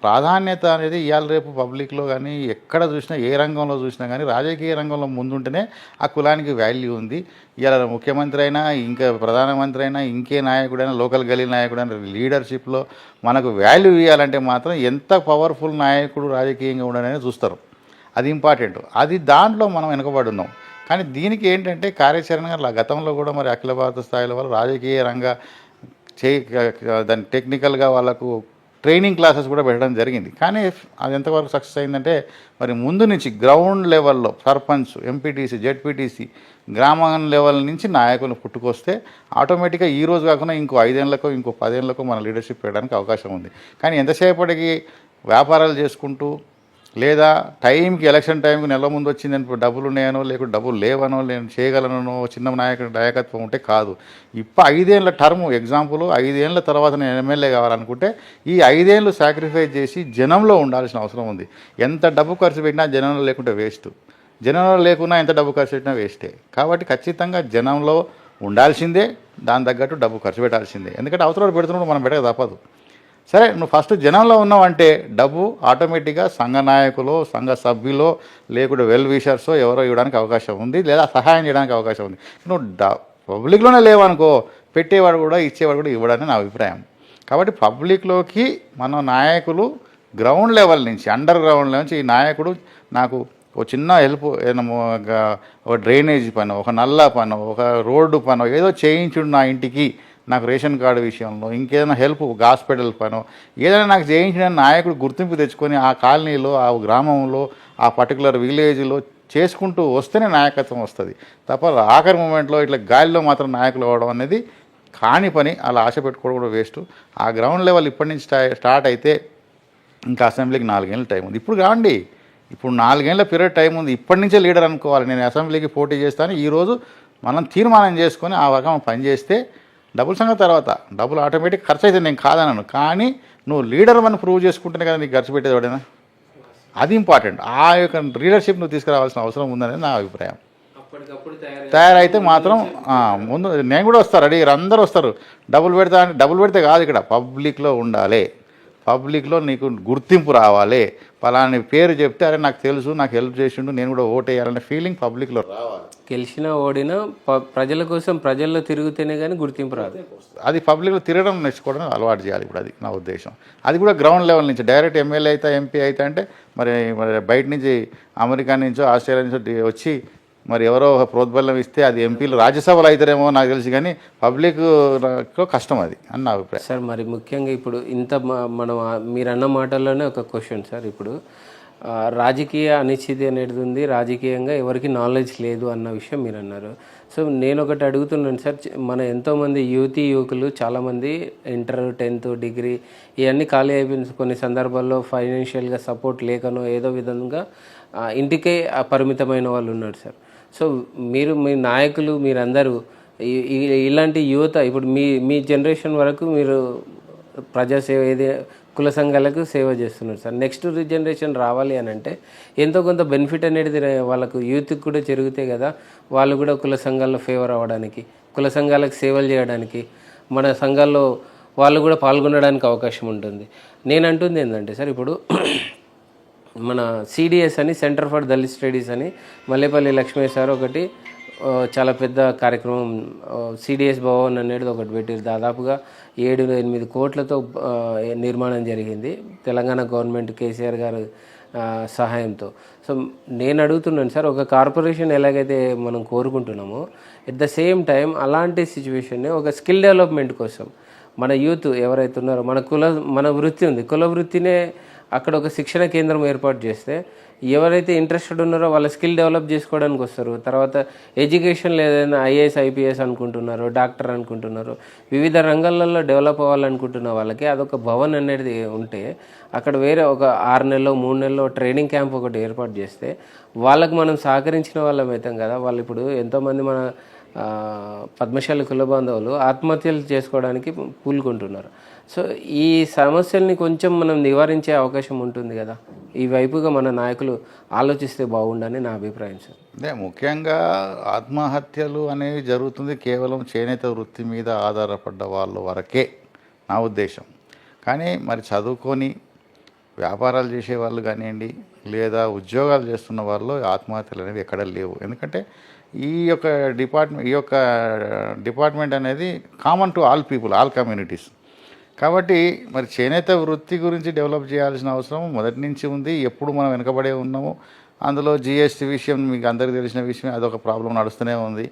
Speaker 2: ప్రాధాన్యత అనేది ఇవాళ రేపు పబ్లిక్లో కానీ ఎక్కడ చూసినా, ఏ రంగంలో చూసినా కానీ రాజకీయ రంగంలో ముందుంటేనే ఆ కులానికి వాల్యూ ఉంది. ఇవాళ ముఖ్యమంత్రి అయినా, ఇంకా ప్రధానమంత్రి అయినా, ఇంకే నాయకుడైనా, లోకల్ గల్లీ నాయకుడైనా లీడర్షిప్లో మనకు వాల్యూ ఇవ్వాలంటే మాత్రం ఎంత పవర్ఫుల్ నాయకుడు రాజకీయంగా ఉండడనే చూస్తారు. అది ఇంపార్టెంట్. అది దాంట్లో మనం వెనుకబడి ఉన్నాం. కానీ దీనికి ఏంటంటే కార్యాచరణ గతంలో కూడా మరి అఖిల భారత స్థాయిలో వాళ్ళు రాజకీయ రంగ దాని టెక్నికల్గా వాళ్ళకు ట్రైనింగ్ క్లాసెస్ కూడా పెట్టడం జరిగింది. కానీ అది ఎంతవరకు సక్సెస్ అయిందంటే మరి ముందు నుంచి గ్రౌండ్ లెవెల్లో సర్పంచ్, ఎంపీటీసీ, జెడ్పీటీసీ, గ్రామం లెవెల్ నుంచి నాయకులు పుట్టుకొస్తే ఆటోమేటిక్గా ఈ రోజు కాకుండా ఇంకో 5 ఏళ్లకో ఇంకో 10 ఏళ్లకో మన లీడర్షిప్ పెట్టడానికి అవకాశం ఉంది. కానీ ఎంతసేపటికి వ్యాపారాలు చేసుకుంటూ లేదా టైంకి ఎలక్షన్ టైంకి నెల ముందు వచ్చిందని డబ్బులు ఉన్నాయనో లేకుంటే డబ్బులు లేవనో నేను చేయగలనో చిన్న నాయకత్వం ఉంటే కాదు. 5 ఏళ్ళ టర్మ్ ఎగ్జాంపుల్, 5 ఏళ్ళ తర్వాత నేను ఎమ్మెల్యే కావాలనుకుంటే ఈ 5 ఏళ్ళు సాక్రిఫైస్ చేసి జనంలో ఉండాల్సిన అవసరం ఉంది. ఎంత డబ్బు ఖర్చు పెట్టినా జనంలో లేకుంటే వేస్ట్, జనంలో లేకున్నా ఎంత డబ్బు ఖర్చు పెట్టినా వేస్టే. కాబట్టి ఖచ్చితంగా జనంలో ఉండాల్సిందే, దాని తగ్గట్టు డబ్బు ఖర్చు పెట్టాల్సిందే. ఎందుకంటే అవసరాలు పెడుతున్నప్పుడు మనం పెట్టక తప్పదు. సరే, నువ్వు ఫస్ట్ జనంలో ఉన్నావంటే డబ్బు ఆటోమేటిక్గా సంఘ నాయకులు, సంఘ సభ్యులో లేకుంటే వెల్ విషర్సో ఎవరో ఇవ్వడానికి అవకాశం ఉంది, లేదా సహాయం చేయడానికి అవకాశం ఉంది. నువ్వు పబ్లిక్లోనే లేవనుకో, పెట్టేవాడు కూడా ఇచ్చేవాడు కూడా ఇవ్వడానికి నా అభిప్రాయం. కాబట్టి పబ్లిక్లోకి మన నాయకులు గ్రౌండ్ లెవెల్ నుంచి, అండర్ గ్రౌండ్ లెవెల్ నుంచి ఈ నాయకుడు నాకు ఒక చిన్న హెల్ప్, ఒక డ్రైనేజ్ పనో, ఒక నల్ల పనో, ఒక రోడ్డు పనో ఏదో చేయించుడు నా ఇంటికి, నాకు రేషన్ కార్డు విషయంలో ఇంకేదైనా హెల్ప్, హాస్పిటల్ పనో ఏదైనా నాకు చేయించిన నాయకుడు గుర్తింపు తెచ్చుకొని ఆ కాలనీలో, ఆ గ్రామంలో, ఆ పర్టికులర్ విలేజ్లో చేసుకుంటూ వస్తేనే నాయకత్వం వస్తుంది తప్ప ఆఖరి మూమెంట్లో ఇట్లా గాలిలో మాత్రం నాయకులు అవ్వడం అనేది కాని పని. అలా ఆశ పెట్టుకోవడం కూడా వేస్ట్. ఆ గ్రౌండ్ లెవెల్ ఇప్పటి నుంచి స్టార్ట్ అయితే ఇంకా అసెంబ్లీకి 4 ఏళ్ళ టైం ఉంది. ఇప్పుడు కావండి, ఇప్పుడు 4 ఏళ్ళ పీరియడ్ టైం ఉంది. ఇప్పటి నుంచే లీడర్ అనుకోవాలి, నేను అసెంబ్లీకి పోటీ చేస్తాను ఈరోజు మనం తీర్మానం చేసుకొని ఆ రకం పనిచేస్తే డబ్బుల సంగతి తర్వాత, డబ్బులు ఆటోమేటిక్ ఖర్చు అయితే నేను కాదన్నాను. కానీ నువ్వు లీడర్ అని ప్రూవ్ చేసుకుంటేనే కదా నీకు ఖర్చు పెట్టేది వాడేనా. అది ఇంపార్టెంట్. ఆ యొక్క లీడర్షిప్ నువ్వు తీసుకురావాల్సిన అవసరం ఉందనేది నా అభిప్రాయం.
Speaker 1: అప్పటికప్పుడు
Speaker 2: తయారైతే మాత్రం ముందు నేను కూడా వస్తారు, రెడీ అందరూ వస్తారు. డబ్బులు పెడతా అంటే డబ్బులు పెడితే కాదు, ఇక్కడ పబ్లిక్లో ఉండాలి, పబ్లిక్లో నీకు గుర్తింపు రావాలి, పలాని పేరు చెప్తే అరే నాకు తెలుసు, నాకు హెల్ప్ చేసిండు, నేను కూడా ఓట్ వేయాలనే ఫీలింగ్ పబ్లిక్లో రావాలి.
Speaker 1: గెలిచినా ఓడినా ప్రజల కోసం ప్రజల్లో తిరుగుతేనే కానీ గుర్తింపు రాదు.
Speaker 2: అది పబ్లిక్లో తిరగడం నేర్చుకోవడం అలవాటు చేయాలి ఇప్పుడు, అది నా ఉద్దేశం. అది కూడా గ్రౌండ్ లెవెల్ నుంచి డైరెక్ట్ ఎమ్మెల్యే అయితే ఎంపీ అయితే అంటే మరి బయట నుంచి అమెరికా నుంచో ఆస్ట్రేలియా నుంచో వచ్చి మరి ఎవరో ఒక ప్రోద్బలం ఇస్తే అది ఎంపీలు రాజ్యసభలో అవుతారేమో నాకు తెలిసి, కానీ పబ్లిక్లో కష్టం అది అని నా అభిప్రాయం.
Speaker 1: సార్ మరి ముఖ్యంగా ఇప్పుడు ఇంత మనం మీరు అన్న మాటల్లోనే ఒక క్వశ్చన్ సార్, ఇప్పుడు రాజకీయ అనిశ్చితి అనేది ఉంది, రాజకీయంగా ఎవరికి నాలెడ్జ్ లేదు అన్న విషయం మీరు అన్నారు. సో నేను ఒకటి అడుగుతున్నాను సార్, మన ఎంతోమంది యువకులు చాలామంది ఇంటర్ 10th డిగ్రీ ఇవన్నీ ఖాళీ అయిపోయిన కొన్ని సందర్భాల్లో ఫైనాన్షియల్గా సపోర్ట్ లేకనో ఏదో విధంగా ఇంటికే పరిమితమైన వాళ్ళు ఉన్నారు సార్. సో మీరు మీ నాయకులు మీరందరూ ఇలాంటి యువత ఇప్పుడు మీ జనరేషన్ వరకు మీరు ప్రజాసేవ ఏదే కుల సంఘాలకు సేవ చేస్తున్నారు సార్. నెక్స్ట్ జనరేషన్ రావాలి అని అంటే ఎంతో కొంత బెనిఫిట్ అనేది వాళ్ళకు యూత్కి కూడా జరుగుతాయి కదా, వాళ్ళు కూడా కుల సంఘాల్లో ఫేవర్ అవ్వడానికి, కుల సంఘాలకు సేవలు చేయడానికి, మన సంఘాల్లో వాళ్ళు కూడా పాల్గొనడానికి అవకాశం ఉంటుంది. నేను అంటుంది ఏంటంటే సార్, ఇప్పుడు మన సిడిఎస్ అని సెంటర్ ఫర్ దళిత్ స్టడీస్ అని మల్లేపల్లి లక్ష్మీ సార్ ఒకటి చాలా పెద్ద కార్యక్రమం సిడిఎస్ భవన్ అనేది ఒకటి పెట్టారు. దాదాపుగా 7-8 కోట్లతో నిర్మాణం జరిగింది తెలంగాణ గవర్నమెంట్ కేసీఆర్ గారు సహాయంతో. సో నేను అడుగుతున్నాను సార్, ఒక కార్పొరేషన్ ఎలాగైతే మనం కోరుకుంటున్నామో ఎట్ ద సేమ్ టైం అలాంటి సిచ్యువేషన్ని ఒక స్కిల్ డెవలప్మెంట్ కోసం మన యూత్ ఎవరైతే ఉన్నారో మన వృత్తి ఉంది, కుల వృత్తినే అక్కడ ఒక శిక్షణ కేంద్రం ఏర్పాటు చేస్తే ఎవరైతే ఇంట్రెస్టెడ్ ఉన్నారో వాళ్ళ స్కిల్ డెవలప్ చేసుకోవడానికి వస్తారు. తర్వాత ఎడ్యుకేషన్లో ఏదైనా ఐఏఎస్ ఐపీఎస్ అనుకుంటున్నారో, డాక్టర్ అనుకుంటున్నారో, వివిధ రంగాలలో డెవలప్ అవ్వాలనుకుంటున్న వాళ్ళకి అదొక భవన్ అనేది ఉంటే అక్కడ వేరే ఒక 6 నెలలో 3 నెలలో ట్రైనింగ్ క్యాంప్ ఒకటి ఏర్పాటు చేస్తే వాళ్ళకు మనం సహకరించిన వాళ్ళం అవుతాం కదా. వాళ్ళు ఇప్పుడు ఎంతోమంది మన పద్మశాలి కుల బాంధవులు ఆత్మహత్యలు చేసుకోవడానికి పూనుకుంటున్నారు. సో ఈ సమస్యల్ని కొంచెం మనం నివారించే అవకాశం ఉంటుంది కదా, ఈ వైపుగా మన నాయకులు ఆలోచిస్తే బాగుండని నా అభిప్రాయం సార్.
Speaker 2: అంటే ముఖ్యంగా ఆత్మహత్యలు అనేవి జరుగుతుంది కేవలం చేనేత వృత్తి మీద ఆధారపడ్డ వాళ్ళ వరకే నా ఉద్దేశం. కానీ మరి చదువుకొని వ్యాపారాలు చేసే వాళ్ళు కానివ్వండి, లేదా ఉద్యోగాలు చేస్తున్న వాళ్ళు ఆత్మహత్యలు అనేవి ఎక్కడ లేవు. ఎందుకంటే ఈ యొక్క డిపార్ట్మెంట్ అనేది common to all people, all communities. కాబట్టి మరి చేనేత వృత్తి గురించి డెవలప్ చేయాల్సిన అవసరం మొదటి నుంచి ఉంది. ఎప్పుడు మనం వెనుకబడే ఉన్నాము. అందులో జిఎస్టీ విషయం మీకు అందరికీ తెలిసిన విషయం, అదొక ప్రాబ్లం నడుస్తూనే ఉంది.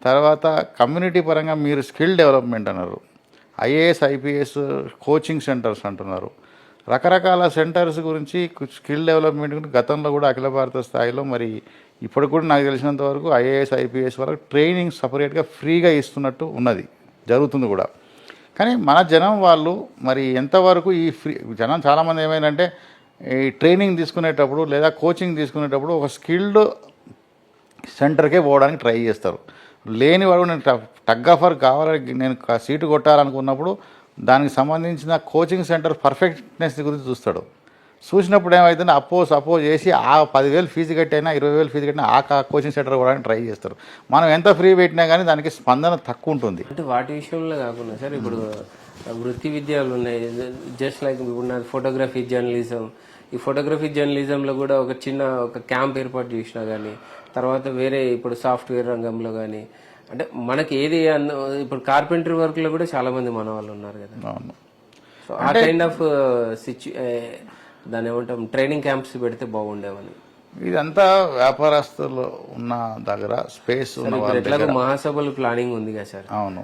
Speaker 2: తర్వాత కమ్యూనిటీ పరంగా మీరు స్కిల్ డెవలప్మెంట్ అన్నారు, ఐఏఎస్ ఐపీఎస్ కోచింగ్ సెంటర్స్ అంటున్నారు, రకరకాల సెంటర్స్ గురించి స్కిల్ డెవలప్మెంట్ గురించి గతంలో కూడా అఖిల భారత స్థాయిలో మరి ఇప్పుడు కూడా నాకు తెలిసినంత వరకు ఐఏఎస్ ఐపీఎస్ వరకు ట్రైనింగ్ సపరేట్గా ఫ్రీగా ఇస్తున్నట్టు ఉన్నది, జరుగుతుంది కూడా. కానీ మన జనం వాళ్ళు మరి ఎంతవరకు ఈ జనం చాలామంది ఏమైందంటే ఈ ట్రైనింగ్ తీసుకునేటప్పుడు లేదా కోచింగ్ తీసుకునేటప్పుడు ఒక స్కిల్డ్ సెంటర్కే పోవడానికి ట్రై చేస్తారు. లేనివాడు నేను టగ్ ఆఫర్ కావాలని నేను సీటు కొట్టాలనుకున్నప్పుడు దానికి సంబంధించిన కోచింగ్ సెంటర్ పర్ఫెక్ట్నెస్ గురించి చూస్తాడు. చూసినప్పుడు ఏమవుతుందో అపోజ్ చేసి ఆ 10,000 ఫీజు కట్టైనా 20,000 ఫీజు కట్టినా ఆ కోచింగ్ సెంటర్ పోవడానికి ట్రై చేస్తారు. మనం ఎంత ఫ్రీ పెట్టినా కానీ దానికి స్పందన తక్కువ ఉంటుంది.
Speaker 1: అంటే వాటి విషయంలో కాకుండా సార్, ఇప్పుడు వృత్తి విద్యలు ఉన్నాయి, జస్ట్ లైక్ ఇప్పుడు నాది ఫోటోగ్రఫీ జర్నలిజం. ఈ ఫోటోగ్రఫీ జర్నలిజంలో కూడా ఒక క్యాంప్ ఏర్పాటు చేసినా కానీ, తర్వాత వేరే ఇప్పుడు సాఫ్ట్వేర్ రంగంలో కానీ, అంటే మనకి ఏది ఇప్పుడు కార్పెంటరీ వర్క్లో కూడా చాలామంది మన వాళ్ళు ఉన్నారు కదా.
Speaker 2: అవును.
Speaker 1: సో ఆ కైండ్ ఆఫ్ దాని ఏమంటాం ట్రైనింగ్ క్యాంప్స్ పెడితే బాగుండేవని.
Speaker 2: ఇదంతా వ్యాపారస్తులు ఉన్న దగ్గర స్పేస్ ఉన్న వాళ్ళ
Speaker 1: ఎట్లాగో మహాసభలు ప్లానింగ్ ఉంది కదా సార్.
Speaker 2: అవును,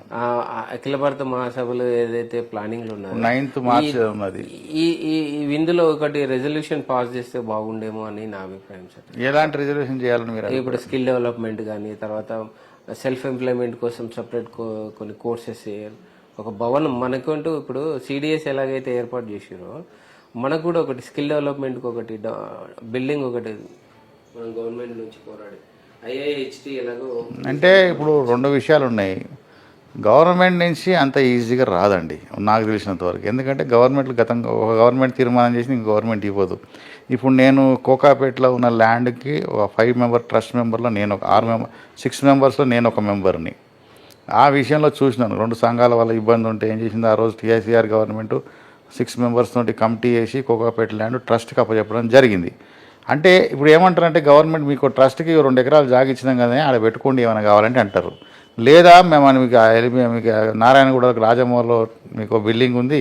Speaker 1: అఖిల భారత మహాసభలు ఏదైతే ప్లానింగ్ లో ఉన్నాయో
Speaker 2: 9th మార్చ్ ఉన్నది.
Speaker 1: ఈ ఇందులో ఒకటి రెజల్యూషన్ పాస్ చేస్తే బాగుండేమో అని నా అభిప్రాయం సార్.
Speaker 2: ఎలాంటి రిజర్వేషన్ చేయాలని మీరు?
Speaker 1: ఇప్పుడు స్కిల్ డెవలప్మెంట్ కానీ, తర్వాత సెల్ఫ్ ఎంప్లాయ్మెంట్ కోసం సపరేట్ కొన్ని కోర్సెస్, ఒక భవనం మనకంటూ ఇప్పుడు సిడిఎస్ ఎలాగైతే ఏర్పాటు చేసారో మనకు కూడా ఒకటి స్కిల్ డెవలప్మెంట్కి ఒకటి బిల్డింగ్ ఒకటి మనం గవర్నమెంట్ నుంచి పోరాడి ఐఐహెచ్టి ఎలాగో.
Speaker 2: అంటే ఇప్పుడు 2 విషయాలు ఉన్నాయి. గవర్నమెంట్ నుంచి అంత ఈజీగా రాదండి నాకు తెలిసినంత వరకు. ఎందుకంటే గవర్నమెంట్లు గతంగా ఒక గవర్నమెంట్ తీర్మానం చేసి ఇంకో గవర్నమెంట్ ఇవ్వదు. ఇప్పుడు నేను కోకాపేటలో ఉన్న ల్యాండ్కి ఒక 5 మెంబర్ ట్రస్ట్ మెంబర్లో నేను ఒక 6 మెంబర్స్లో నేను ఒక మెంబర్ని. ఆ విషయంలో చూసినాను 2 సంఘాల వల్ల ఇబ్బంది ఉంటే ఏం చేసింది ఆ రోజు టీఐసీఆర్ గవర్నమెంట్ 6 మెంబర్స్ తోటి కమిటీ వేసి కోకాపేట ల్యాండ్ ట్రస్ట్కి అప్పచెప్పడం జరిగింది. అంటే ఇప్పుడు ఏమంటారంటే గవర్నమెంట్ మీకు ట్రస్ట్కి 2 ఎకరాలు జాగా ఇచ్చినాం కదా ఆడ పెట్టుకోండి ఏమైనా కావాలంటే అంటారు. లేదా మేము మీకు నారాయణగూడ రాజమౌళిలో మీకు బిల్డింగ్ ఉంది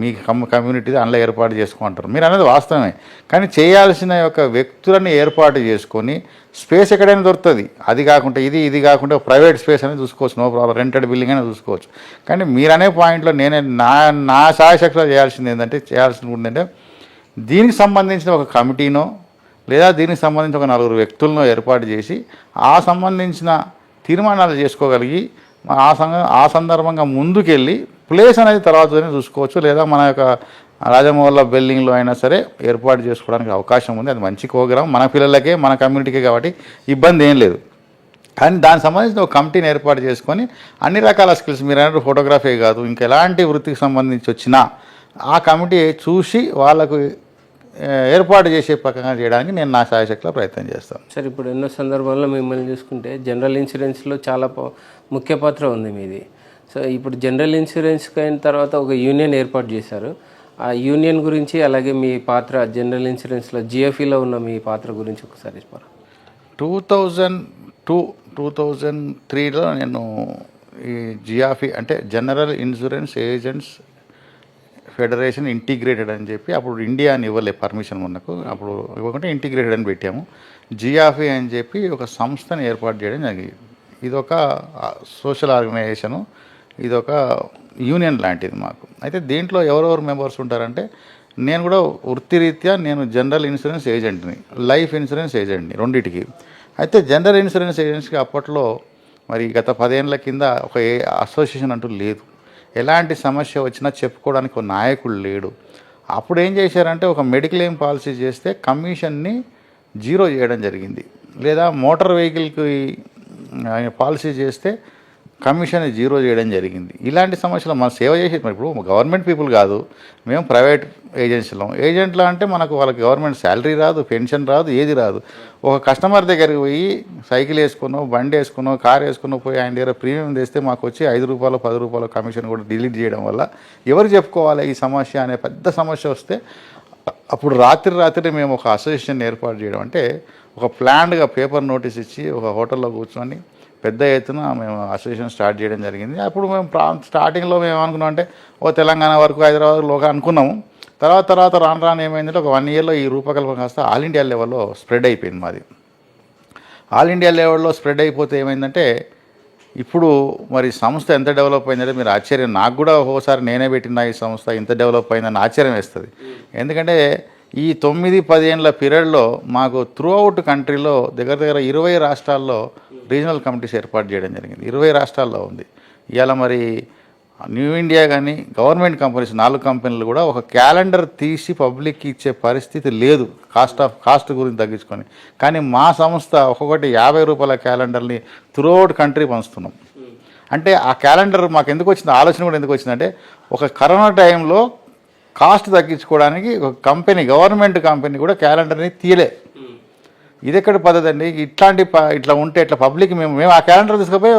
Speaker 2: మీ కమ్యూనిటీ అందులో ఏర్పాటు చేసుకోమంటారు. మీరు అనేది వాస్తవమే. కానీ చేయాల్సిన యొక్క వ్యక్తులను ఏర్పాటు చేసుకొని స్పేస్ ఎక్కడైనా దొరుకుతుంది. అది కాకుండా ఇది కాకుండా ప్రైవేట్ స్పేస్ అనేది చూసుకోవచ్చు, నో ప్రాబ్లం. రెంటెడ్ బిల్డింగ్ అయినా చూసుకోవచ్చు. కానీ మీరనే పాయింట్లో నేనే నా శాయశక్తిలో చేయాల్సింది ఏంటంటే దీనికి సంబంధించిన ఒక కమిటీనో లేదా దీనికి సంబంధించిన ఒక 4 వ్యక్తులను ఏర్పాటు చేసి ఆ సంబంధించిన తీర్మానాలు చేసుకోగలిగి ఆ సందర్భంగా ముందుకెళ్ళి ప్లేస్ అనేది తర్వాత చూసుకోవచ్చు. లేదా మన యొక్క రాజమౌళి బిల్డింగ్లో అయినా సరే ఏర్పాటు చేసుకోవడానికి అవకాశం ఉంది. అది మంచి ప్రోగ్రాం మన పిల్లలకే మన కమ్యూనిటీకే కాబట్టి ఇబ్బంది ఏం లేదు. కానీ దానికి సంబంధించిన ఒక కమిటీని ఏర్పాటు చేసుకొని అన్ని రకాల స్కిల్స్ మీరు అన్నట్టు ఫోటోగ్రఫీ కాదు ఇంకా ఎలాంటి వృత్తికి సంబంధించి వచ్చినా ఆ కమిటీ చూసి వాళ్ళకు ఏర్పాటు చేసే ప్రకారం చేయడానికి నేను నా శాయశక్తిలో ప్రయత్నం చేస్తాను.
Speaker 1: సార్ ఇప్పుడు ఎన్నో సందర్భాల్లో మిమ్మల్ని చూసుకుంటే జనరల్ ఇన్సూరెన్స్లో చాలా ముఖ్య పాత్ర ఉంది మీది. సో ఇప్పుడు జనరల్ ఇన్సూరెన్స్కి అయిన తర్వాత ఒక యూనియన్ ఏర్పాటు చేశారు. ఆ యూనియన్ గురించి అలాగే మీ పాత్ర జనరల్ ఇన్సూరెన్స్లో జిఎఫ్ఈలో ఉన్న మీ పాత్ర గురించి ఒకసారి చెప్పారు.
Speaker 2: 2003లో నేను ఈ జిఆఫీ అంటే general insurance agents federation integrated అని చెప్పి అప్పుడు ఇండియా అని ఇవ్వలే పర్మిషన్ మనకు. అప్పుడు ఇవ్వకుంటే ఇంటిగ్రేటెడ్ అని పెట్టాము. జిఆఫీ అని చెప్పి ఒక సంస్థను ఏర్పాటు చేయడం జరిగింది. ఇదొక సోషల్ ఆర్గనైజేషను, ఇదొక యూనియన్ లాంటిది మాకు. అయితే దీంట్లో ఎవరెవరు మెంబర్స్ ఉంటారంటే నేను కూడా వృత్తిరీత్యా నేను జనరల్ ఇన్సూరెన్స్ ఏజెంట్ని, లైఫ్ ఇన్సూరెన్స్ ఏజెంట్ని రెండింటికి. అయితే జనరల్ ఇన్సూరెన్స్ ఏజెంట్స్కి అప్పట్లో మరి గత 10 ఏళ్ల కింద ఒక అసోసియేషన్ అంటూ లేదు. ఎలాంటి సమస్య వచ్చినా చెప్పుకోవడానికి ఒక నాయకుడు లేడు. అప్పుడు ఏం చేశారంటే ఒక మెడిక్లెయిమ్ పాలసీ చేస్తే కమిషన్ని 0 చేయడం జరిగింది. లేదా మోటార్ వెహికల్కి పాలసీ చేస్తే కమిషన్ 0 చేయడం జరిగింది. ఇలాంటి సమస్యలు మనం సేవ చేసే ఇప్పుడు గవర్నమెంట్ పీపుల్ కాదు, మేము ప్రైవేట్ ఏజెంట్లు అంటే మనకు వాళ్ళకి గవర్నమెంట్ శాలరీ రాదు, పెన్షన్ రాదు, ఏది రాదు. ఒక కస్టమర్ దగ్గరికి పోయి సైకిల్ వేసుకునో బండి వేసుకునో కార్ వేసుకునో పోయి ఆయన దగ్గర ప్రీమియం తెస్తే మాకు వచ్చి 5 రూపాయలు 10 రూపాయల కమిషన్ కూడా డిలీట్ చేయడం వల్ల ఎవరు చెప్పుకోవాలి ఈ సమస్య అనే పెద్ద సమస్య వస్తే అప్పుడు రాత్రి మేము ఒక అసోసియేషన్ ఏర్పాటు చేయడం అంటే ఒక ప్లాన్డ్గా పేపర్ నోటీస్ ఇచ్చి ఒక హోటల్లో కూర్చొని పెద్ద ఎత్తున మేము అసోసియేషన్ స్టార్ట్ చేయడం జరిగింది. అప్పుడు మేము స్టార్టింగ్లో మేము ఏమనుకున్నాం అంటే తెలంగాణ వరకు హైదరాబాద్లో అనుకున్నాము. తర్వాత రాను ఏమైందంటే ఒక 1 ఇయర్లో ఈ రూపకల్పన కాస్త ఆల్ ఇండియా లెవెల్లో స్ప్రెడ్ అయిపోయింది మాది. ఆల్ ఇండియా లెవెల్లో స్ప్రెడ్ అయిపోతే ఏమైందంటే ఇప్పుడు మరి సంస్థ ఎంత డెవలప్ అయిందంటే మీరు ఆశ్చర్యం, నాకు కూడా ఒకసారి నేనే పెట్టిన ఈ సంస్థ ఇంత డెవలప్ అయిందని ఆశ్చర్యం వేస్తుంది. ఎందుకంటే ఈ 9-10 ఏళ్ళ పీరియడ్లో మాకు త్రూ అవుట్ కంట్రీలో దగ్గర 20 రాష్ట్రాల్లో రీజనల్ కమిటీస్ ఏర్పాటు చేయడం జరిగింది. 20 రాష్ట్రాల్లో ఉంది. ఇవాళ మరి న్యూ ఇండియా కానీ గవర్నమెంట్ కంపెనీస్ 4 కంపెనీలు కూడా ఒక క్యాలెండర్ తీసి పబ్లిక్కి ఇచ్చే పరిస్థితి లేదు కాస్ట్ గురించి తగ్గించుకొని. కానీ మా సంస్థ ఒక్కొక్కటి 50 రూపాయల క్యాలెండర్ని త్రూ అవుట్ కంట్రీ పంచుతున్నాం. అంటే ఆ క్యాలెండర్ మాకు ఎందుకు వచ్చింది, ఆలోచన కూడా ఎందుకు వచ్చిందంటే ఒక కరోనా టైంలో కాస్ట్ తగ్గించుకోవడానికి ఒక కంపెనీ గవర్నమెంట్ కంపెనీ కూడా క్యాలెండర్ని తీయలే. ఇది ఎక్కడ పద్ధతి అండి? ఇట్లా ఉంటే ఇట్లా పబ్లిక్ మేము ఆ క్యాలెండర్ తీసుకుపోయి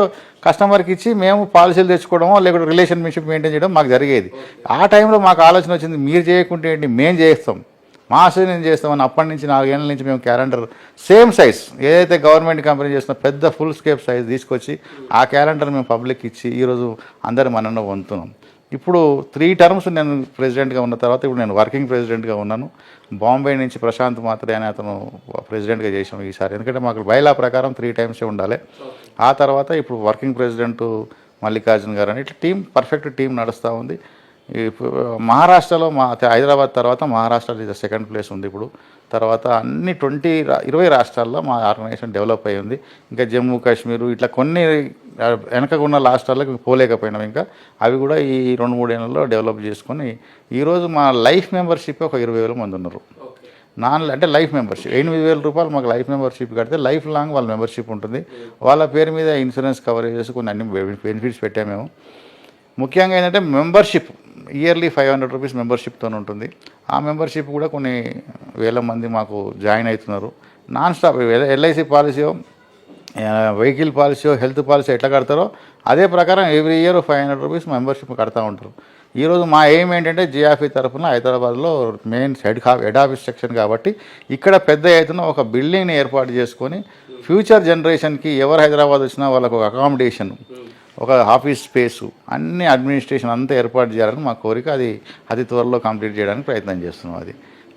Speaker 2: కస్టమర్కి ఇచ్చి మేము పాలసీలు తెచ్చుకోవడమో లేకపోతే రిలేషన్షిప్ మెయింటైన్ చేయడం మాకు జరిగేది. ఆ టైంలో మాకు ఆలోచన వచ్చింది, మీరు చేయకుంటే ఏంటి మేము చేస్తాం, మా అసోసియేషన్ చేస్తామని. అప్పటి నుంచి 4 ఏళ్ళ నుంచి మేము క్యాలెండర్ సేమ్ సైజ్ ఏదైతే గవర్నమెంట్ కంపెనీ చేస్తున్న పెద్ద ఫుల్ స్కేప్ సైజ్ తీసుకొచ్చి ఆ క్యాలెండర్ మేము పబ్లిక్ ఇచ్చి ఈరోజు అందరి మనలో పొందుతున్నాం. ఇప్పుడు 3 టర్మ్స్ నేను ప్రెసిడెంట్గా ఉన్న తర్వాత ఇప్పుడు నేను వర్కింగ్ ప్రెసిడెంట్గా ఉన్నాను. బాంబే నుంచి ప్రశాంత్ మాత్రే అని అతను ప్రెసిడెంట్గా చేసాం ఈసారి. ఎందుకంటే మాకు బైలా ప్రకారం 3 టైమ్సే ఉండాలి. ఆ తర్వాత ఇప్పుడు వర్కింగ్ ప్రెసిడెంట్ మల్లికార్జున్ గారు అని ఇట్లా పర్ఫెక్ట్ టీం నడుస్తూ ఉంది. మహారాష్ట్రలో హైదరాబాద్ తర్వాత మహారాష్ట్రలో 2nd ప్లేస్ ఉంది ఇప్పుడు. తర్వాత అన్ని 20 రాష్ట్రాల్లో మా ఆర్గనైజేషన్ డెవలప్ అయ్యి ఉంది. ఇంకా జమ్మూ కాశ్మీర్ ఇట్లా కొన్ని వెనకగా ఉన్న రాష్ట్రాలకు పోలేకపోయినాం. ఇంకా అవి కూడా ఈ 2-3 ఏళ్ళలో డెవలప్ చేసుకొని ఈరోజు మా లైఫ్ మెంబర్షిప్ ఒక 20,000 మంది ఉన్నారు. అంటే లైఫ్ మెంబర్షిప్ 8,000 రూపాయలు మాకు లైఫ్ మెంబర్షిప్ కడితే లైఫ్ లాంగ్ వాళ్ళ మెంబర్షిప్ ఉంటుంది. వాళ్ళ పేరు మీద ఇన్సూరెన్స్ కవరేజెస్ కొన్ని అన్ని బెనిఫిట్స్ పెట్టాము మేము. ముఖ్యంగా ఏంటంటే మెంబర్షిప్ ఇయర్లీ 500 రూపీస్ మెంబర్షిప్తో ఉంటుంది. ఆ మెంబర్షిప్ కూడా కొన్ని వేల మంది మాకు జాయిన్ అవుతున్నారు. Non stop LIC policy, vehicle policy, health policy ఎట్లా కడతారో అదే ప్రకారం ఎవ్రీ ఇయర్ 500 రూపీస్ మెంబర్షిప్ కడతా ఉంటారు. ఈరోజు మా ఎయిమ్ ఏంటంటే జిఆర్ఎఫ్ తరఫున హైదరాబాద్లో మెయిన్ హెడ్ ఆఫీస్ సెక్షన్ కాబట్టి ఇక్కడ పెద్ద ఎత్తున ఒక బిల్డింగ్ని ఏర్పాటు చేసుకొని ఫ్యూచర్ జనరేషన్కి ఎవరు హైదరాబాద్ వచ్చినా వాళ్ళకు ఒక అకామిడేషన్, ఒక ఆఫీస్ స్పేసు, అన్ని అడ్మినిస్ట్రేషన్ అంతా ఏర్పాటు చేయాలని మా కోరిక. అది త్వరలో కంప్లీట్ చేయడానికి ప్రయత్నం చేస్తున్నాం.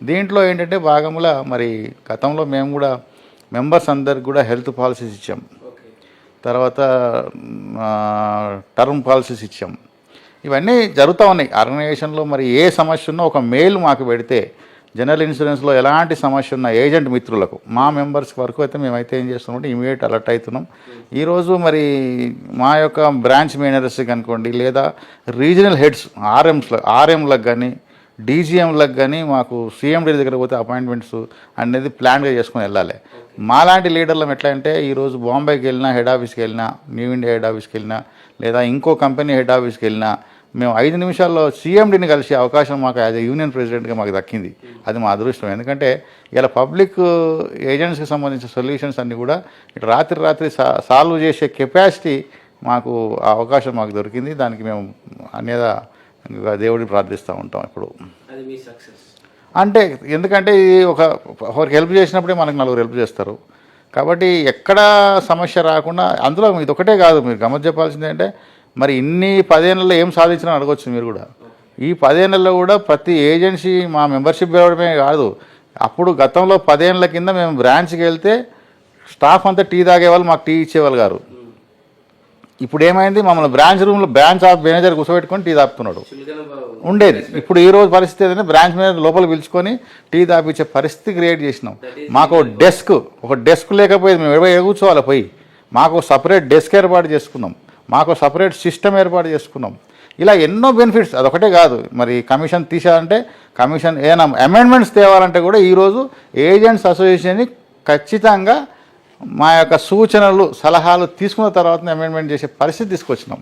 Speaker 2: దీంట్లో ఏంటంటే భాగంలో మరి గతంలో మేము కూడా మెంబర్స్ అందరికి కూడా హెల్త్ పాలసీస్ ఇచ్చాం, తర్వాత టర్మ్ పాలసీస్ ఇచ్చాం. ఇవన్నీ జరుగుతూ ఉన్నాయి ఆర్గనైజేషన్లో. మరి ఏ సమస్య ఉన్నా ఒక మెయిల్ మాకు పెడితే జనరల్ ఇన్సూరెన్స్లో ఎలాంటి సమస్య ఉన్న ఏజెంట్ మిత్రులకు మా మెంబర్స్ వరకు అయితే మేమైతే ఏం చేస్తున్నామంటే ఇమీడియట్ అలర్ట్ అవుతున్నాం. ఈరోజు మరి మా యొక్క బ్రాంచ్ మేనేజర్స్కి అనుకోండి, లేదా రీజనల్ హెడ్స్ ఆర్ఎంలకు కానీ డీజీఎంలకు కానీ మాకు సీఎండీ దగ్గర పోతే అపాయింట్మెంట్స్ అనేది ప్లాన్గా చేసుకుని వెళ్ళాలి. మాలాంటి లీడర్లం ఎట్లా అంటే ఈరోజు బాంబేకి వెళ్ళినా, హెడ్ ఆఫీస్కి వెళ్ళినా, న్యూ ఇండియా హెడ్ ఆఫీస్కి వెళ్ళినా, లేదా ఇంకో కంపెనీ హెడ్ ఆఫీస్కి వెళ్ళినా మేము 5 నిమిషాల్లో సీఎండీని కలిసే అవకాశం మాకు యాజ్ ఎ యూనియన్ ప్రెసిడెంట్గా మాకు దక్కింది. అది మా అదృష్టం. ఎందుకంటే ఇలా పబ్లిక్ ఏజెంట్స్కి సంబంధించిన సొల్యూషన్స్ అన్నీ కూడా ఇటు రాత్రి సాల్వ్ చేసే కెపాసిటీ మాకు ఆ అవకాశం మాకు దొరికింది. దానికి మేము అన్యదా దేవుడిని ప్రార్థిస్తూ ఉంటాం ఎప్పుడు. అంటే ఎందుకంటే ఒకరికి హెల్ప్ చేసినప్పుడే మనకు 4 హెల్ప్ చేస్తారు కాబట్టి ఎక్కడ సమస్య రాకుండా. అందులో ఇది ఒకటే కాదు, మీరు గమనించాల్సింది చెప్పాల్సింది అంటే మరి ఇన్ని 10 ఏళ్ళలో ఏం సాధించినా అడగొచ్చు మీరు కూడా. ఈ 10 ఏళ్ళలో కూడా ప్రతి ఏజెన్సీ మా మెంబర్షిప్ పెరగడమే కాదు, అప్పుడు గతంలో 10 ఏళ్ళ కింద మేము బ్రాంచ్కి వెళ్తే స్టాఫ్ అంతా టీ తాగేవాళ్ళు, మాకు టీ ఇచ్చేవాళ్ళు గారు. ఇప్పుడు ఏమైంది, మమ్మల్ని బ్రాంచ్ రూమ్లో బ్రాంచ్ ఆఫ్ మేనేజర్ కూర్చోబెట్టుకొని టీ తాపుతున్నాడు ఉండేది. ఇప్పుడు ఈ రోజు పరిస్థితి ఏదైనా బ్రాంచ్ మేనేజర్ లోపల పిలుచుకొని టీ తాపించే పరిస్థితి క్రియేట్ చేసినాం. మాకు ఒక డెస్క్ లేకపోయేది, మేము కూర్చోవాలి పోయి. మాకు సపరేట్ డెస్క్ ఏర్పాటు చేసుకున్నాం, మాకు సపరేట్ సిస్టమ్ ఏర్పాటు చేసుకున్నాం. ఇలా ఎన్నో బెనిఫిట్స్. అదొకటే కాదు, మరి కమిషన్ తీసారంటే కమిషన్ ఏమైనా అమెండ్మెంట్స్ తేవాలంటే కూడా ఈరోజు ఏజెంట్స్ అసోసియేషన్ని ఖచ్చితంగా మా యొక్క సూచనలు సలహాలు తీసుకున్న తర్వాత అమెండ్మెంట్ చేసే పరిస్థితి తీసుకొచ్చినాం.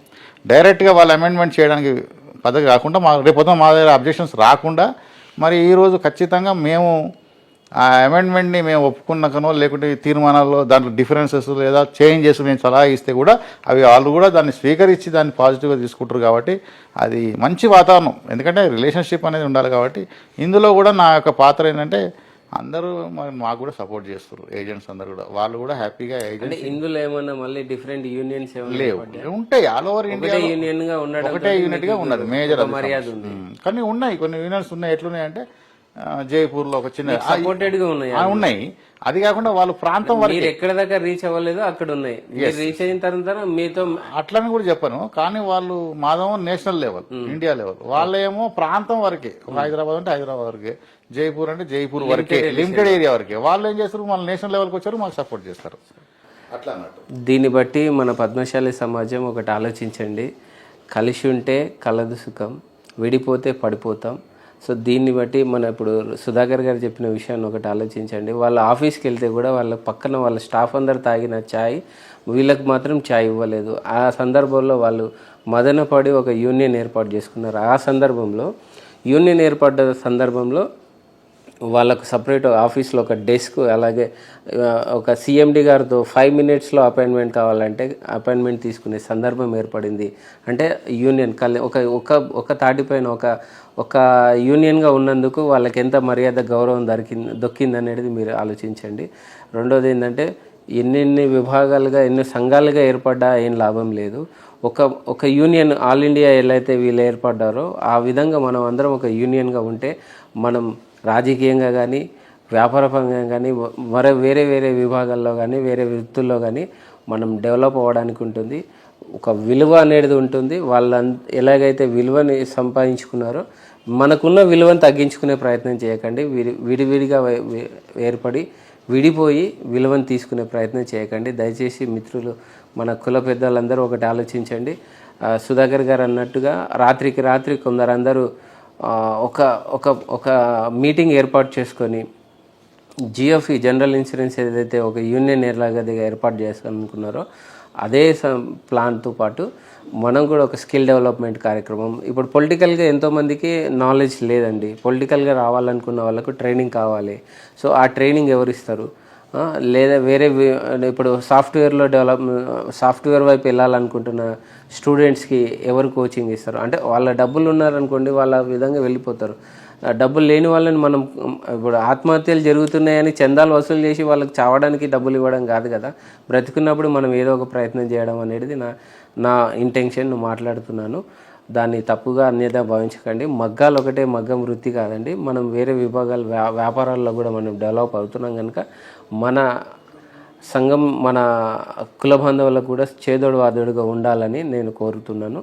Speaker 2: డైరెక్ట్గా వాళ్ళు అమెండ్మెంట్ చేయడానికి పద్ధతి కాకుండా రేపొద్దున మా దగ్గర అబ్జెక్షన్స్ రాకుండా మరి ఈరోజు ఖచ్చితంగా మేము ఆ అమెండ్మెంట్ని మేము ఒప్పుకున్నాకనో లేకుంటే తీర్మానాల్లో దాంట్లో డిఫరెన్సెస్ లేదా చేంజెస్ మేము సలహా ఇస్తే కూడా అవి వాళ్ళు కూడా దాన్ని స్వీకరించి దాన్ని పాజిటివ్గా తీసుకుంటారు. కాబట్టి అది మంచి వాతావరణం. ఎందుకంటే రిలేషన్షిప్ అనేది ఉండాలి. కాబట్టి ఇందులో కూడా నా యొక్క పాత్ర ఏంటంటే అందరూ మాకు కూడా సపోర్ట్ చేస్తారు. ఏజెంట్స్ అందరూ కూడా వాళ్ళు కూడా హ్యాపీగా ఏజెంట్స్.
Speaker 1: ఇందులో ఏమన్నా మళ్ళీ డిఫరెంట్ యూనియన్స్
Speaker 2: లేవు, ఉంటాయి. ఆల్ ఓవర్ ఇండియా ఒకటే యూనిట్గా ఉన్నది మేజర్
Speaker 1: మర్యాద ఉంది.
Speaker 2: కానీ ఉన్నాయి కొన్ని యూనియన్స్ ఉన్నాయి. ఎట్లున్నాయంటే జైపూర్లో ఒక చిన్న
Speaker 1: సపోర్టెడ్గా
Speaker 2: ఉన్నాయి. అది కాకుండా వాళ్ళ ప్రాంతం వరకు
Speaker 1: ఎక్కడ దగ్గర రీచ్ అవ్వలేదు అక్కడ ఉన్నాయి. రీచ్ అయిన తర్వాత మీతో
Speaker 2: అట్లని కూడా చెప్పను. కానీ వాళ్ళు మాదేమో నేషనల్ లెవెల్, ఇండియా లెవెల్. వాళ్ళేమో ప్రాంతం వరకే. హైదరాబాద్ అంటే హైదరాబాద్ వరకే, జైపూర్ అంటే జైపూర్ వరకే, లిమిటెడ్ ఏరియా వరకే. వాళ్ళు ఏం చేస్తారు, వాళ్ళు నేషనల్ లెవెల్కి వచ్చారు, మాకు సపోర్ట్ చేస్తారు. అట్లా అన్నట్టు.
Speaker 1: దీన్ని బట్టి మన పద్మశాలి సమాజం ఒకటి ఆలోచించండి. కలిసి ఉంటే కలదు సుఖం, విడిపోతే పడిపోతాం. సో దీన్ని బట్టి మన ఇప్పుడు సుధాకర్ గారు చెప్పిన విషయాన్ని ఒకటి ఆలోచించండి. వాళ్ళ ఆఫీస్కి వెళ్తే కూడా వాళ్ళ పక్కన వాళ్ళ స్టాఫ్ అందరు తాగిన ఛాయ్ వీళ్ళకి మాత్రం ఛాయ్ ఇవ్వలేదు. ఆ సందర్భంలో వాళ్ళు మదనపడి ఒక యూనియన్ ఏర్పాటు చేసుకున్నారు. ఆ సందర్భంలో యూనియన్ ఏర్పడ్డ సందర్భంలో వాళ్ళకు సపరేట్ ఆఫీస్లో ఒక డెస్క్, అలాగే ఒక సిఎండి గారితో 5 మినిట్స్లో అపాయింట్మెంట్ కావాలంటే అపాయింట్మెంట్ తీసుకునే సందర్భం ఏర్పడింది. అంటే యూనియన్ ఒక తాటిపైన ఒక యూనియన్గా ఉన్నందుకు వాళ్ళకి ఎంత మర్యాద గౌరవం దొక్కింది అనేది మీరు ఆలోచించండి. రెండోది ఏంటంటే ఎన్ని విభాగాలుగా ఎన్ని సంఘాలుగా ఏర్పడ్డా ఏం లాభం లేదు. ఒక యూనియన్ ఆల్ ఇండియా ఎలా అయితే వీళ్ళు ఏర్పడ్డారో ఆ విధంగా మనం అందరం ఒక యూనియన్గా ఉంటే మనం రాజకీయంగా కానీ వ్యాపారపరంగా కానీ వేరే విభాగాల్లో కానీ వేరే వృత్తుల్లో కానీ మనం డెవలప్ అవ్వడానికి ఉంటుంది. ఒక విలువ అనేది ఉంటుంది. వాళ్ళ ఎలాగైతే విలువని సంపాదించుకున్నారో మనకున్న విలువను తగ్గించుకునే ప్రయత్నం చేయకండి. విడివిడిగా ఏర్పడి విడిపోయి విలువను తీసుకునే ప్రయత్నం చేయకండి. దయచేసి మిత్రులు, మన కుల పెద్దలందరూ ఒకటి ఆలోచించండి. సుధాకర్ గారు అన్నట్టుగా రాత్రి కొందరందరూ ఒక మీటింగ్ ఏర్పాటు చేసుకొని జిఎఫ్ఈ జనరల్ ఇన్సూరెన్స్ ఏదైతే ఒక యూనియన్ ఎలాగా ఏర్పాటు చేయాలనుకున్నారో అదే ప్లాన్తో పాటు మనం కూడా ఒక స్కిల్ డెవలప్మెంట్ కార్యక్రమం. ఇప్పుడు పొలిటికల్గా ఎంతోమందికి నాలెడ్జ్ లేదండి. పొలిటికల్గా రావాలనుకున్న వాళ్ళకు ట్రైనింగ్ కావాలి. సో ఆ ట్రైనింగ్ ఎవరు ఇస్తారు? లేదా వేరే ఇప్పుడు సాఫ్ట్వేర్ వైపు వెళ్ళాలనుకుంటున్న స్టూడెంట్స్కి ఎవరు కోచింగ్ ఇస్తారు? అంటే వాళ్ళ డబ్బులు ఉన్నారనుకోండి, వాళ్ళ విధంగా వెళ్ళిపోతారు. డబ్బులు లేని వాళ్ళని మనం ఇప్పుడు ఆత్మహత్యలు జరుగుతున్నాయని చందాలు వసూలు చేసి వాళ్ళకి చావడానికి డబ్బులు ఇవ్వడం కాదు కదా. బ్రతికున్నప్పుడు మనం ఏదో ఒక ప్రయత్నం చేయడం అనేది నా ఇంటెన్షన్. మాట్లాడుతున్నాను, దాన్ని తప్పుగా అన్యదా భావించకండి. మగ్గాలు ఒకటే మగ్గం వృత్తి కాదండి. మనం వేరే విభాగాలు వ్యాపారాల్లో కూడా మనం డెవలప్ అవుతున్నాం కనుక మన సంఘం మన కుల బాంధవులకు కూడా చేదోడు వాదోడుగా ఉండాలని నేను కోరుతున్నాను.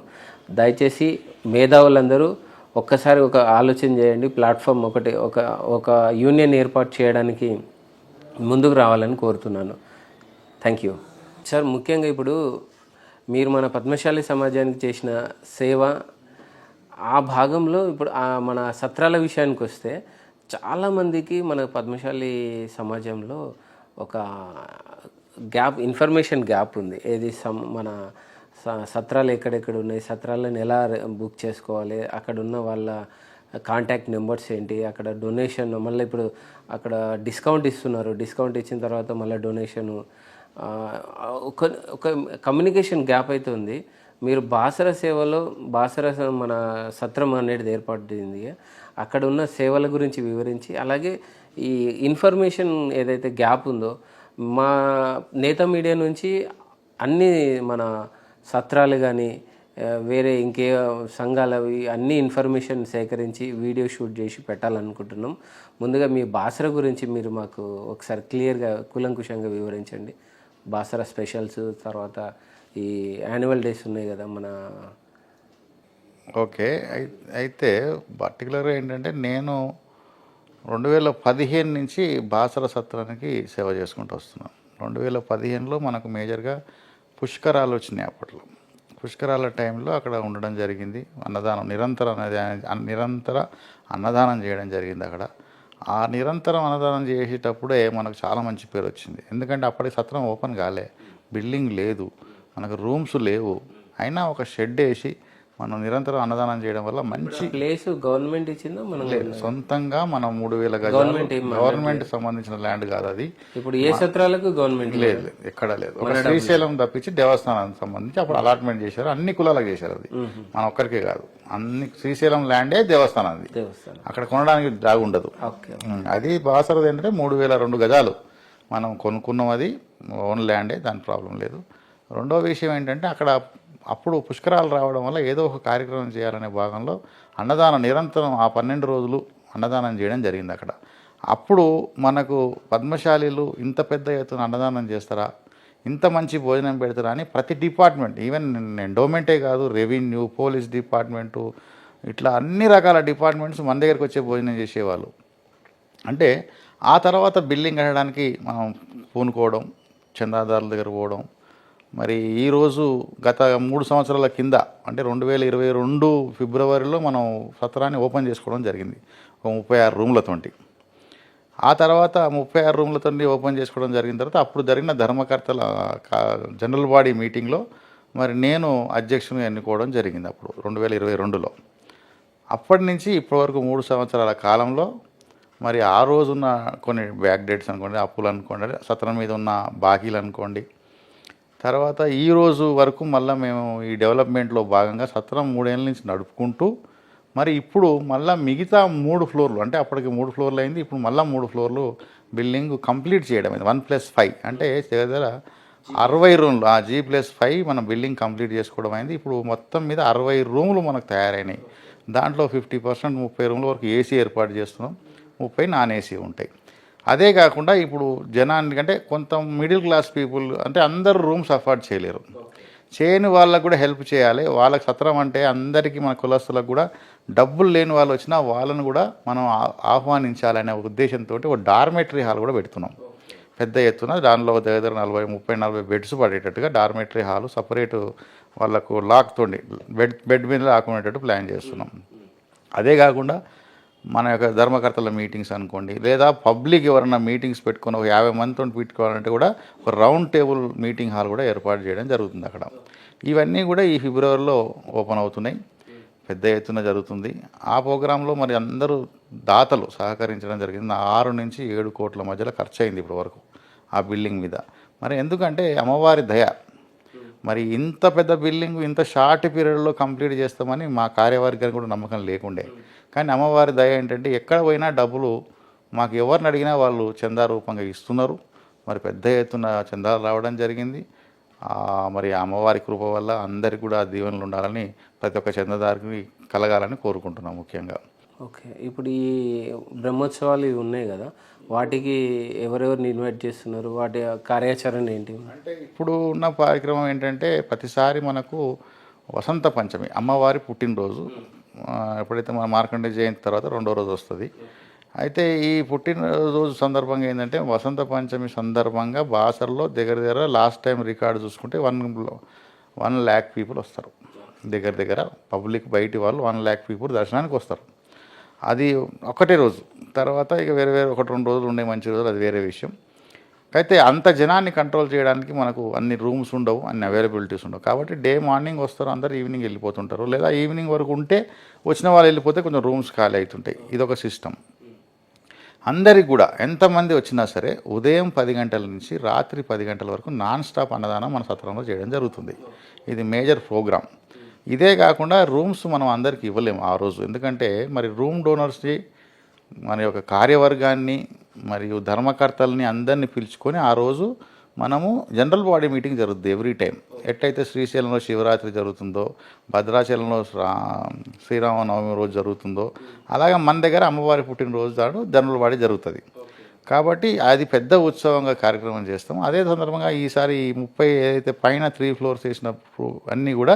Speaker 1: దయచేసి మేధావులందరూ ఒక్కసారి ఒక ఆలోచన చేయండి. ప్లాట్ఫామ్ ఒక యూనియన్ ఏర్పాటు చేయడానికి ముందుకు రావాలని కోరుతున్నాను. Thank you sir. ముఖ్యంగా ఇప్పుడు మీరు మన పద్మశాలి సమాజానికి చేసిన సేవ ఆ భాగంలో ఇప్పుడు మన సత్రాల విషయానికి వస్తే చాలామందికి మన పద్మశాలి సమాజంలో ఒక ఇన్ఫర్మేషన్ గ్యాప్ ఉంది. ఏది మన సత్రాలు ఎక్కడెక్కడ ఉన్నాయి, సత్రాలను ఎలా బుక్ చేసుకోవాలి, అక్కడ ఉన్న వాళ్ళ కాంటాక్ట్ నెంబర్స్ ఏంటి, అక్కడ డొనేషన్, మళ్ళీ ఇప్పుడు అక్కడ డిస్కౌంట్ ఇస్తున్నారు, డిస్కౌంట్ ఇచ్చిన తర్వాత మళ్ళీ డొనేషను, ఒక కమ్యూనికేషన్ గ్యాప్ అయితే ఉంది. మీరు బాసర సేవలో మన సత్రం అనేది ఏర్పడింది, అక్కడ ఉన్న సేవల గురించి వివరించి, అలాగే ఈ ఇన్ఫర్మేషన్ ఏదైతే గ్యాప్ ఉందో మా నేత మీడియా నుంచి అన్ని మన సత్రాలు కానీ వేరే ఇంకే సంఘాలవి అన్ని ఇన్ఫర్మేషన్ సేకరించి వీడియో షూట్ చేసి పెట్టాలనుకుంటున్నాం. ముందుగా మీ బాసర గురించి మీరు మాకు ఒకసారి క్లియర్గా కూలంకుషంగా వివరించండి. బాసర స్పెషల్స్, తర్వాత ఈ యాన్యువల్ డేస్ ఉన్నాయి కదా మన.
Speaker 2: ఓకే, అయితే పర్టికులర్గా ఏంటంటే నేను 2015 నుంచి బాసర సత్రానికి సేవ చేసుకుంటూ వస్తున్నాను. 2015లో మనకు మేజర్గా పుష్కరాలు వచ్చినాయి. అప్పట్లో పుష్కరాల టైంలో అక్కడ ఉండడం జరిగింది. అన్నదానం నిరంతర అన్నదానం చేయడం జరిగింది అక్కడ. ఆ నిరంతరం అన్నదానం చేసేటప్పుడే మనకు చాలా మంచి పేరు వచ్చింది. ఎందుకంటే అప్పటికి సత్రం ఓపెన్ కాలే, బిల్డింగ్ లేదు, మనకు రూమ్స్ లేవు. అయినా ఒక షెడ్ వేసి మనం నిరంతరం అన్నదానం చేయడం వల్ల మంచి
Speaker 1: ప్లేస్ గవర్నమెంట్ ఇచ్చిందో మనం
Speaker 2: సొంతంగా మనం 3000 గజాలు గవర్నమెంట్ సంబంధించిన ల్యాండ్ కాదు అది.
Speaker 1: ఇప్పుడు ఏ సత్రాలకు గవర్నమెంట్
Speaker 2: లేదు, ఎక్కడ లేదు. ఒక శ్రీశైలం తప్పించి దేవస్థానానికి సంబంధించి అప్పుడు అలాట్మెంట్ చేశారు, అన్ని కులాలకు చేశారు. అది మన ఒక్కరికే కాదు, అన్ని శ్రీశైలం ల్యాండే దేవస్థానం. అక్కడ కొనడానికి జాగా ఉండదు. అది బాసరది ఏంటంటే 3002 గజాలు మనం కొనుక్కున్నాం. అది ఓన్ ల్యాండే, దాని ప్రాబ్లం లేదు. రెండో విషయం ఏంటంటే అక్కడ అప్పుడు పుష్కరాలు రావడం వల్ల ఏదో ఒక కార్యక్రమం చేయాలనే భాగంలో అన్నదానం నిరంతరం ఆ 12 రోజులు అన్నదానం చేయడం జరిగింది అక్కడ. అప్పుడు మనకు పద్మశాలీలు ఇంత పెద్ద ఎత్తున అన్నదానం చేస్తారా, ఇంత మంచి భోజనం పెడతారా అని ప్రతి డిపార్ట్మెంట్, ఈవెన్ ఎండోమెంటే కాదు, రెవెన్యూ, పోలీస్ డిపార్ట్మెంటు, ఇట్లా అన్ని రకాల డిపార్ట్మెంట్స్ మన దగ్గరికి వచ్చే భోజనం చేసేవాళ్ళు. అంటే ఆ తర్వాత బిల్డింగ్ కట్టడానికి మనం పూనుకోవడం, చందాదారుల దగ్గర పోవడం. మరి ఈరోజు గత 3 సంవత్సరాల కింద అంటే 2022 ఫిబ్రవరిలో మనం సత్రాన్ని ఓపెన్ చేసుకోవడం జరిగింది, ఒక 36 రూమ్లతోటి. ఆ తర్వాత 36 రూమ్లతో ఓపెన్ చేసుకోవడం జరిగిన తర్వాత అప్పుడు జరిగిన ధర్మకర్తల జనరల్ బాడీ మీటింగ్లో మరి నేను అధ్యక్షుని ఎన్నుకోవడం జరిగింది అప్పుడు 2022లో. అప్పటి నుంచి ఇప్పటివరకు 3 సంవత్సరాల కాలంలో మరి ఆ రోజున్న కొన్ని బ్యాక్ డేట్స్ అనుకోండి, అప్పులు అనుకోండి, సత్రం మీద ఉన్న బాకీలు అనుకోండి, తర్వాత ఈ రోజు వరకు మళ్ళీ మేము ఈ డెవలప్మెంట్లో భాగంగా సత్రం 3 ఏళ్ళ నుంచి నడుపుకుంటూ మరి ఇప్పుడు మళ్ళీ మిగతా 3 ఫ్లోర్లు, అంటే అప్పటికి 3 ఫ్లోర్లు అయింది, ఇప్పుడు మళ్ళీ 3 ఫ్లోర్లు బిల్డింగ్ కంప్లీట్ చేయడం అయింది. 1+5 అంటే దగ్గర 60 రూమ్లు, ఆ G+5 మనం బిల్డింగ్ కంప్లీట్ చేసుకోవడం అయింది. ఇప్పుడు మొత్తం మీద 60 రూములు మనకు తయారైనాయి. దాంట్లో 50% 30 రూమ్ల వరకు ఏసీ ఏర్పాటు చేస్తున్నాం, 30 నాన్ ఏసీ ఉంటాయి. అదే కాకుండా ఇప్పుడు జనానికంటే కొంత మిడిల్ క్లాస్ పీపుల్ అంటే అందరూ రూమ్స్ అఫోర్డ్ చేయలేరు, చేయని వాళ్ళకు కూడా హెల్ప్ చేయాలి. వాళ్ళకి సత్రం అంటే అందరికీ మన కులస్తులకు కూడా డబ్బులు లేని వాళ్ళు వచ్చినా వాళ్ళను కూడా మనం ఆహ్వానించాలనే ఉద్దేశంతో ఒక డార్మెటరీ హాల్ కూడా పెడుతున్నాం పెద్ద ఎత్తున. దానిలో దగ్గర 30-40 బెడ్స్ పడేటట్టుగా డార్మెటరీ హాలు సపరేటు వాళ్ళకు లాక్తోండి బెడ్ మీద లాక్కునేటట్టు ప్లాన్ చేస్తున్నాం. అదే కాకుండా మన యొక్క ధర్మకర్తల మీటింగ్స్ అనుకోండి, లేదా పబ్లిక్ ఎవరైనా మీటింగ్స్ పెట్టుకొని ఒక 50 మందితో పెట్టుకోవాలంటే కూడా ఒక రౌండ్ టేబుల్ మీటింగ్ హాల్ కూడా ఏర్పాటు చేయడం జరుగుతుంది అక్కడ. ఇవన్నీ కూడా ఈ ఫిబ్రవరిలో ఓపెన్ అవుతున్నాయి, పెద్ద ఎత్తున జరుగుతుంది. ఆ ప్రోగ్రాంలో మరి అందరూ దాతలు సహకరించడం జరిగింది. 6 నుంచి 7 కోట్ల మధ్యలో ఖర్చు అయింది ఇప్పటి వరకు ఆ బిల్డింగ్ మీద. మరి ఎందుకంటే అమ్మవారి దయ. మరి ఇంత పెద్ద బిల్డింగ్ ఇంత షార్ట్ పీరియడ్లో కంప్లీట్ చేస్తామని మా కార్యవర్గానికి కూడా నమ్మకం లేకుండే. కానీ అమ్మవారి దయ ఏంటంటే ఎక్కడ పోయినా డబ్బులు మాకు ఎవరిని అడిగినా వాళ్ళు చందా రూపంగా ఇస్తున్నారు. మరి పెద్ద ఎత్తున చందాలు రావడం జరిగింది. మరి అమ్మవారి కృప వల్ల అందరికీ కూడా దీవెనలు ఉండాలని ప్రతి ఒక్క చందాదారికి కలగాలని కోరుకుంటున్నాం ముఖ్యంగా.
Speaker 1: ఓకే, ఇప్పుడు ఈ బ్రహ్మోత్సవాలు ఇవి ఉన్నాయి కదా, వాటికి ఎవరెవరిని ఇన్వైట్ చేస్తున్నారు, వాటి కార్యాచరణ ఏంటి?
Speaker 2: అంటే ఇప్పుడు ఉన్న కార్యక్రమం ఏంటంటే ప్రతిసారి మనకు వసంత పంచమి అమ్మవారి పుట్టినరోజు ఎప్పుడైతే మన మార్కండేయ జయంతి తర్వాత 2వ రోజు వస్తుంది. అయితే ఈ పుట్టినరోజు సందర్భంగా ఏంటంటే వసంత పంచమి సందర్భంగా బాసర్లో దగ్గర లాస్ట్ టైం రికార్డు చూసుకుంటే 1 lakh పీపుల్ వస్తారు. దగ్గర పబ్లిక్ బయటి వాళ్ళు 1 lakh పీపుల్ దర్శనానికి వస్తారు. అది ఒకటే రోజు. తర్వాత ఇక వేరే 1-2 రోజులు ఉండే మంచి రోజులు, అది వేరే విషయం. అయితే అంత జనాన్ని కంట్రోల్ చేయడానికి మనకు అన్ని రూమ్స్ ఉండవు, అన్ని అవైలబిలిటీస్ ఉండవు. కాబట్టి డే మార్నింగ్ వస్తారు అందరు, ఈవినింగ్ వెళ్ళిపోతుంటారు. లేదా ఈవినింగ్ వరకు ఉంటే వచ్చిన వాళ్ళు వెళ్ళిపోతే కొంచెం రూమ్స్ ఖాళీ అవుతుంటాయి. ఇదొక సిస్టమ్. అందరికి కూడా ఎంతమంది వచ్చినా సరే ఉదయం 10 గంటల నుంచి రాత్రి 10 గంటల వరకు నాన్ స్టాప్ అన్నదానం మన సత్రంలో చేయడం జరుగుతుంది. ఇది మేజర్ ప్రోగ్రామ్. ఇదే కాకుండా రూమ్స్ మనం అందరికీ ఇవ్వలేము ఆ రోజు. ఎందుకంటే మరి రూమ్ డోనర్స్ని, మన యొక్క కార్యవర్గాన్ని మరియు ధర్మకర్తల్ని అందరినీ పిలుచుకొని ఆ రోజు మనము జనరల్ బాడీ మీటింగ్ జరుగుతుంది ఎవ్రీ టైం. ఎట్టయితే శ్రీశైలంలో శివరాత్రి జరుగుతుందో, భద్రాచలంలో శ్రీరామనవమి రోజు జరుగుతుందో, అలాగే మన దగ్గర అమ్మవారి పుట్టినరోజు నాడు జనరల్ బాడీ జరుగుతుంది. కాబట్టి అది పెద్ద ఉత్సవంగా కార్యక్రమం చేస్తాం. అదే సందర్భంగా ఈసారి 30 ఏదైతే పైన 3 floors వేసినప్పుడు అన్నీ కూడా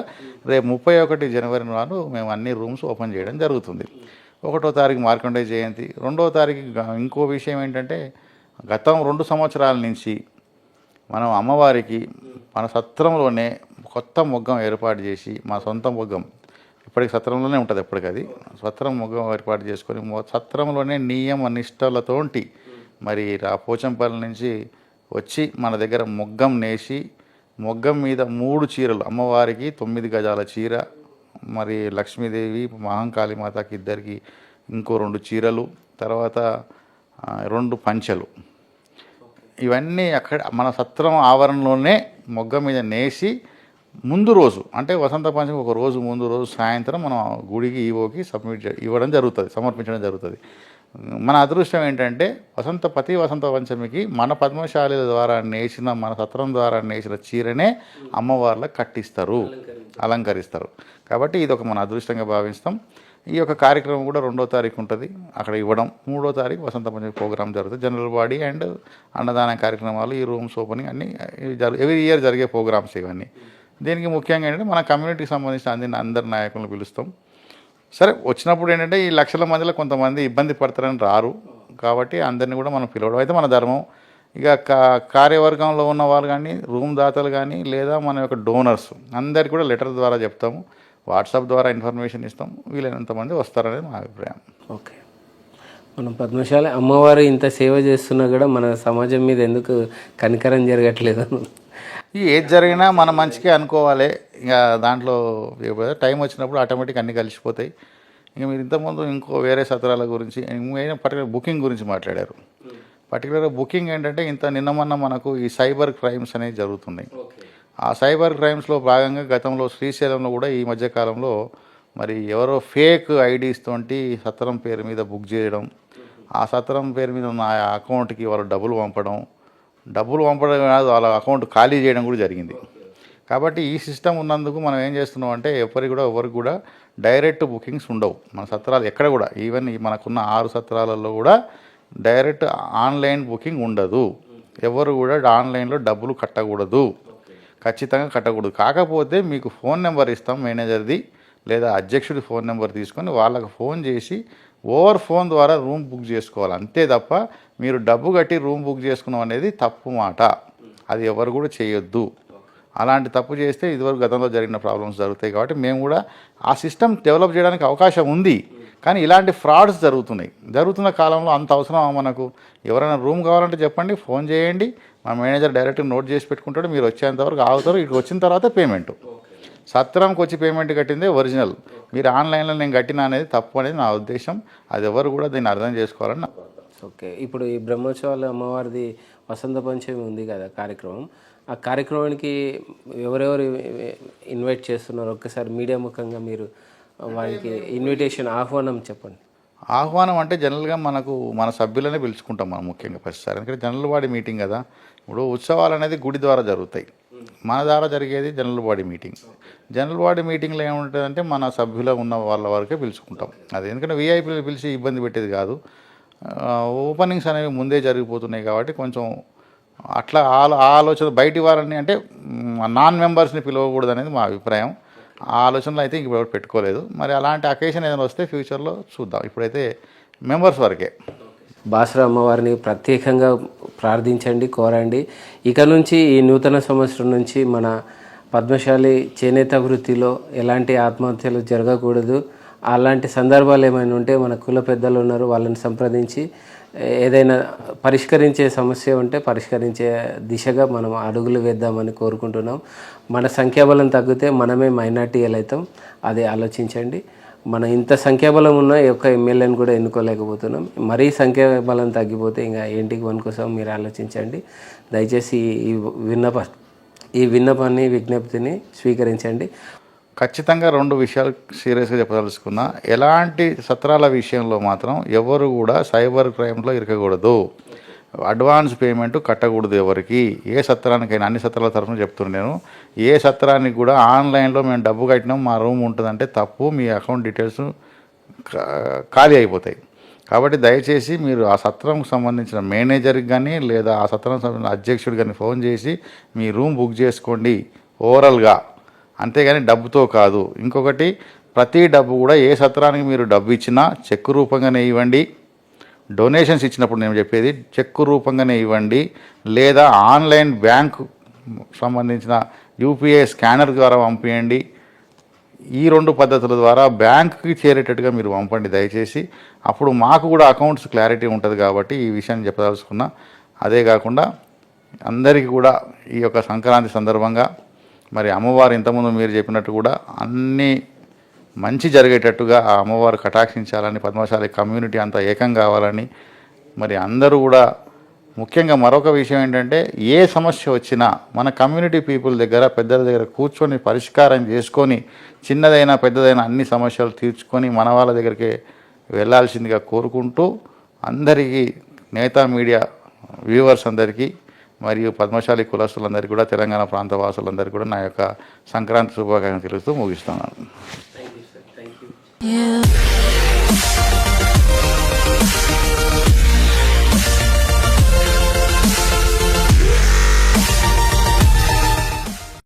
Speaker 2: రేపు 31 జనవరి నాడు మేము అన్ని రూమ్స్ ఓపెన్ చేయడం జరుగుతుంది. 1వ తారీఖు మార్కండేయ జయంతి. 2వ తారీఖు ఇంకో విషయం ఏంటంటే గతం 2 సంవత్సరాల నుంచి మనం అమ్మవారికి మన సత్రంలోనే కొత్త మొగ్గం ఏర్పాటు చేసి, మా సొంత మొగ్గం ఇప్పటికి సత్రంలోనే ఉంటుంది, ఎప్పటికది సత్రం మొగ్గం ఏర్పాటు చేసుకొని సత్రంలోనే నియమ నిష్టలతోటి మరి ఆ పోచంపల్లి నుంచి వచ్చి మన దగ్గర మొగ్గం నేసి, మొగ్గం మీద 3 చీరలు, అమ్మవారికి 9 గజాల చీర, మరి లక్ష్మీదేవి మహంకాళీమాతకి ఇద్దరికి ఇంకో 2 చీరలు, తర్వాత 2 పంచెలు, ఇవన్నీ అక్కడ మన సత్రం ఆవరణలోనే మొగ్గం మీద నేసి ముందు రోజు అంటే వసంత పంచమి ఒక రోజు ముందు రోజు సాయంత్రం మనం గుడికి ఈవోకి సమర్పించడం జరుగుతుంది. మన అదృష్టం ఏంటంటే వసంత పంచమికి మన పద్మశాలిల ద్వారా నేసిన, మన సత్రం ద్వారా నేసిన చీరనే అమ్మవార్లకు కట్టిస్తారు, అలంకరిస్తారు. కాబట్టి ఇది ఒక మన అదృష్టంగా భావిస్తాం. ఈ యొక్క కార్యక్రమం కూడా 2వ తారీఖు ఉంటుంది అక్కడ ఇవ్వడం. 3వ తారీఖు వసంత పంచమి ప్రోగ్రామ్ జరుగుతుంది. జనరల్ బాడీ అండ్ అన్నదాన కార్యక్రమాలు, ఈ రూమ్స్ ఓపెనింగ్ అన్నీ ఎవ్రీ ఇయర్ జరిగే ప్రోగ్రామ్స్ ఇవన్నీ. దీనికి ముఖ్యంగా ఏంటంటే మన కమ్యూనిటీకి సంబంధించిన అందరి నాయకులను పిలుస్తాం. సరే, వచ్చినప్పుడు ఏంటంటే ఈ లక్షల మందిలో కొంతమంది ఇబ్బంది పడతారని రారు. కాబట్టి అందరినీ కూడా మనం పిలవడం అయితే మన ధర్మం. ఇక కార్యవర్గంలో ఉన్న వాళ్ళు కానీ, రూమ్ దాతలు కానీ, లేదా మన యొక్క డోనర్స్ అందరికీ కూడా లెటర్ ద్వారా చెప్తాము, వాట్సాప్ ద్వారా ఇన్ఫర్మేషన్ ఇస్తాం. వీలైనంతమంది వస్తారనేది మా అభిప్రాయం.
Speaker 1: ఓకే, మనం పద్మశాలి అమ్మవారు ఇంత సేవ చేస్తున్నా కూడా మన సమాజం మీద ఎందుకు కనికరం జరగట్లేదు?
Speaker 2: ఏది జరిగినా మన మంచికే అనుకోవాలి. ఇక దాంట్లో టైం వచ్చినప్పుడు ఆటోమేటిక్ అన్నీ కలిసిపోతాయి. ఇక మీరు ఇంతకుముందు ఇంకో వేరే సత్రాల గురించి, పర్టికులర్ బుకింగ్ గురించి మాట్లాడారు. పర్టికులర్గా బుకింగ్ ఏంటంటే నిన్న మొన్న మనకు ఈ సైబర్ క్రైమ్స్ అనేవి జరుగుతున్నాయి. ఆ సైబర్ క్రైమ్స్లో భాగంగా గతంలో శ్రీశైలంలో కూడా ఈ మధ్యకాలంలో మరి ఎవరో ఫేక్ ఐడీస్ తోటి సత్రం పేరు మీద బుక్ చేయడం, ఆ సత్రం పేరు మీద ఉన్న అకౌంట్కి వాళ్ళు డబ్బులు పంపడం కాదు, వాళ్ళ అకౌంట్ ఖాళీ చేయడం కూడా జరిగింది. కాబట్టి ఈ సిస్టమ్ ఉన్నందుకు మనం ఏం చేస్తున్నాం అంటే ఎవరికి కూడా డైరెక్ట్ బుకింగ్స్ ఉండవు మన సత్రాలు ఎక్కడ కూడా. ఈవెన్ మనకున్న 6 సత్రాలలో కూడా డైరెక్ట్ ఆన్లైన్ బుకింగ్ ఉండదు. ఎవరు కూడా ఆన్లైన్లో డబ్బులు కట్టకూడదు, ఖచ్చితంగా కట్టకూడదు. కాకపోతే మీకు ఫోన్ నెంబర్ ఇస్తాం మేనేజర్ది లేదా అధ్యక్షుడి ఫోన్ నెంబర్ తీసుకొని వాళ్ళకు ఫోన్ చేసి ఓవర్ ఫోన్ ద్వారా రూమ్ బుక్ చేసుకోవాలి. అంతే తప్ప మీరు డబ్బు కట్టి రూమ్ బుక్ చేసుకున్నాం అనేది తప్పు మాట. అది ఎవరు కూడా చేయొద్దు. అలాంటి తప్పు చేస్తే ఇదివరకు గతంలో జరిగిన ప్రాబ్లమ్స్ జరుగుతాయి. కాబట్టి మేము కూడా ఆ సిస్టమ్ డెవలప్ చేయడానికి అవకాశం ఉంది. కానీ ఇలాంటి ఫ్రాడ్స్ జరుగుతున్న కాలంలో అంత అవసరం మనకు. ఎవరైనా రూమ్ కావాలంటే చెప్పండి, ఫోన్ చేయండి, మా మేనేజర్ డైరెక్ట్ నోట్ చేసి పెట్టుకుంటాడు, మీరు వచ్చేంతవరకు ఆగుతారు, ఇక్కడికి వచ్చిన తర్వాత పేమెంట్. సత్రంకి వచ్చి పేమెంట్ కట్టిందే ఒరిజినల్. మీరు ఆన్లైన్లో నేను కట్టిన అనేది తప్పు అనేది నా ఉద్దేశం. అది ఎవరు కూడా దీన్ని అర్థం చేసుకోవాలని నా.
Speaker 1: ఓకే, ఇప్పుడు ఈ బ్రహ్మోత్సవాల అమ్మవారిది వసంత పంచమి ఉంది కదా కార్యక్రమం, ఆ కార్యక్రమానికి ఎవరెవరు ఇన్వైట్ చేస్తున్నారు ఒక్కసారి మీడియా ముఖంగా మీరు వారికి ఇన్విటేషన్ ఆహ్వానం చెప్పండి.
Speaker 2: ఆహ్వానం అంటే జనరల్గా మన సభ్యులనే పిలుచుకుంటాం మనం ముఖ్యంగా ప్రతిసారి. ఎందుకంటే జనరల్ బాడీ మీటింగ్ కదా. ఇప్పుడు ఉత్సవాలు అనేది గుడి ద్వారా జరుగుతాయి, మన ద్వారా జరిగేది general body meeting. General body మీటింగ్లో ఏముంటుందంటే మన సభ్యులు ఉన్న వాళ్ళ వరకే పిలుచుకుంటాం. అది ఎందుకంటే వీఐపీలు పిలిచి ఇబ్బంది పెట్టేది కాదు. ఓపెనింగ్స్ అనేవి ముందే జరిగిపోతున్నాయి కాబట్టి కొంచెం అట్లా ఆలోచన బయటి వారిని అంటే నాన్ మెంబర్స్ని పిలవకూడదు అనేది మా అభిప్రాయం. ఆ ఆలోచనలు అయితే ఇంక ఎవరు పెట్టుకోలేదు. మరి అలాంటి అకేషన్ ఏదైనా వస్తే ఫ్యూచర్లో చూద్దాం. ఇప్పుడైతే మెంబర్స్ వరకే.
Speaker 1: బాసర అమ్మవారిని ప్రత్యేకంగా ప్రార్థించండి, కోరండి. ఇక నుంచి ఈ నూతన సంవత్సరం నుంచి మన పద్మశాలి చేనేత వృత్తిలో ఎలాంటి ఆత్మహత్యలు జరగకూడదు. అలాంటి సందర్భాలు ఏమైనా ఉంటే మన కుల పెద్దలు ఉన్నారు, వాళ్ళని సంప్రదించి ఏదైనా పరిష్కరించే సమస్య ఉంటే పరిష్కరించే దిశగా మనం అడుగులు వేద్దామని కోరుకుంటున్నాం. మన సంఖ్యాబలం తగ్గితే మనమే మైనార్టీలు అవుతాం, అది ఆలోచించండి. మన ఇంత సంఖ్యాబలం ఉన్న ఒక్క ఎమ్మెల్యేని కూడా ఎన్నుకోలేకపోతున్నాం. మరీ సంఖ్యాబలం తగ్గిపోతే ఇంకా ఏంటికి వన్ కోసం మీరు ఆలోచించండి. దయచేసి ఈ విన్నపాన్ని విజ్ఞప్తిని స్వీకరించండి.
Speaker 2: ఖచ్చితంగా 2 విషయాలు సీరియస్గా చెప్పదలుచుకున్నా. ఎలాంటి సత్రాల విషయంలో మాత్రం ఎవరు కూడా సైబర్ క్రైమ్లో ఇరకకూడదు. అడ్వాన్స్ పేమెంట్ కట్టకూడదు ఎవరికి. ఏ సత్రానికైనా, అన్ని సత్రాల తరఫున చెప్తున్నాను నేను, ఏ సత్రానికి కూడా ఆన్లైన్లో మేము డబ్బు కట్టినాం మా రూమ్ ఉంటుందంటే తప్పు. మీ అకౌంట్ డీటెయిల్స్ ఖాళీ అయిపోతాయి. కాబట్టి దయచేసి మీరు ఆ సత్రంకు సంబంధించిన మేనేజర్కి కానీ లేదా ఆ సత్రం సంబంధించిన అధ్యక్షుడికి కానీ ఫోన్ చేసి మీ రూమ్ బుక్ చేసుకోండి ఓవరాల్గా, అంతేగాని డబ్బుతో కాదు. ఇంకొకటి, ప్రతి డబ్బు కూడా ఏ సత్రానికి మీరు డబ్బు ఇచ్చినా చెక్కు రూపంగానే ఇవ్వండి. డొనేషన్స్ ఇచ్చినప్పుడు నేను చెప్పేది చెక్కు రూపంగానే ఇవ్వండి, లేదా ఆన్లైన్ బ్యాంకు సంబంధించిన యూపీఐ స్కానర్ ద్వారా పంపించండి. ఈ 2 పద్ధతుల ద్వారా బ్యాంకుకి చేరేటట్టుగా మీరు పంపండి దయచేసి. అప్పుడు మాకు కూడా అకౌంట్స్ క్లారిటీ ఉంటుంది కాబట్టి ఈ విషయాన్ని చెప్పదలుచుకున్నా. అదే కాకుండా అందరికీ కూడా ఈ యొక్క సంక్రాంతి సందర్భంగా మరి అమ్మవారు ఇంతకుముందు మీరు చెప్పినట్టు కూడా అన్నీ మంచి జరిగేటట్టుగా ఆ అమ్మవారు కటాక్షించాలని, పద్మశాలి కమ్యూనిటీ అంతా ఏకం కావాలని, మరి అందరూ కూడా ముఖ్యంగా మరొక విషయం ఏంటంటే ఏ సమస్య వచ్చినా మన కమ్యూనిటీ పీపుల్ దగ్గర, పెద్దల దగ్గర కూర్చొని పరిష్కారం చేసుకొని చిన్నదైనా పెద్దదైనా అన్ని సమస్యలు తీర్చుకొని మన వాళ్ళ దగ్గరికి వెళ్ళాల్సిందిగా కోరుకుంటూ, అందరికీ నేతా మీడియా వ్యూవర్స్ అందరికీ మరియు పద్మశాలి కులస్తులందరికీ కూడా, తెలంగాణ ప్రాంత వాసులందరికీ కూడా నా యొక్క సంక్రాంతి శుభాకాంక్షలు తెలుస్తూ ముగిస్తున్నాను.
Speaker 3: Yeah.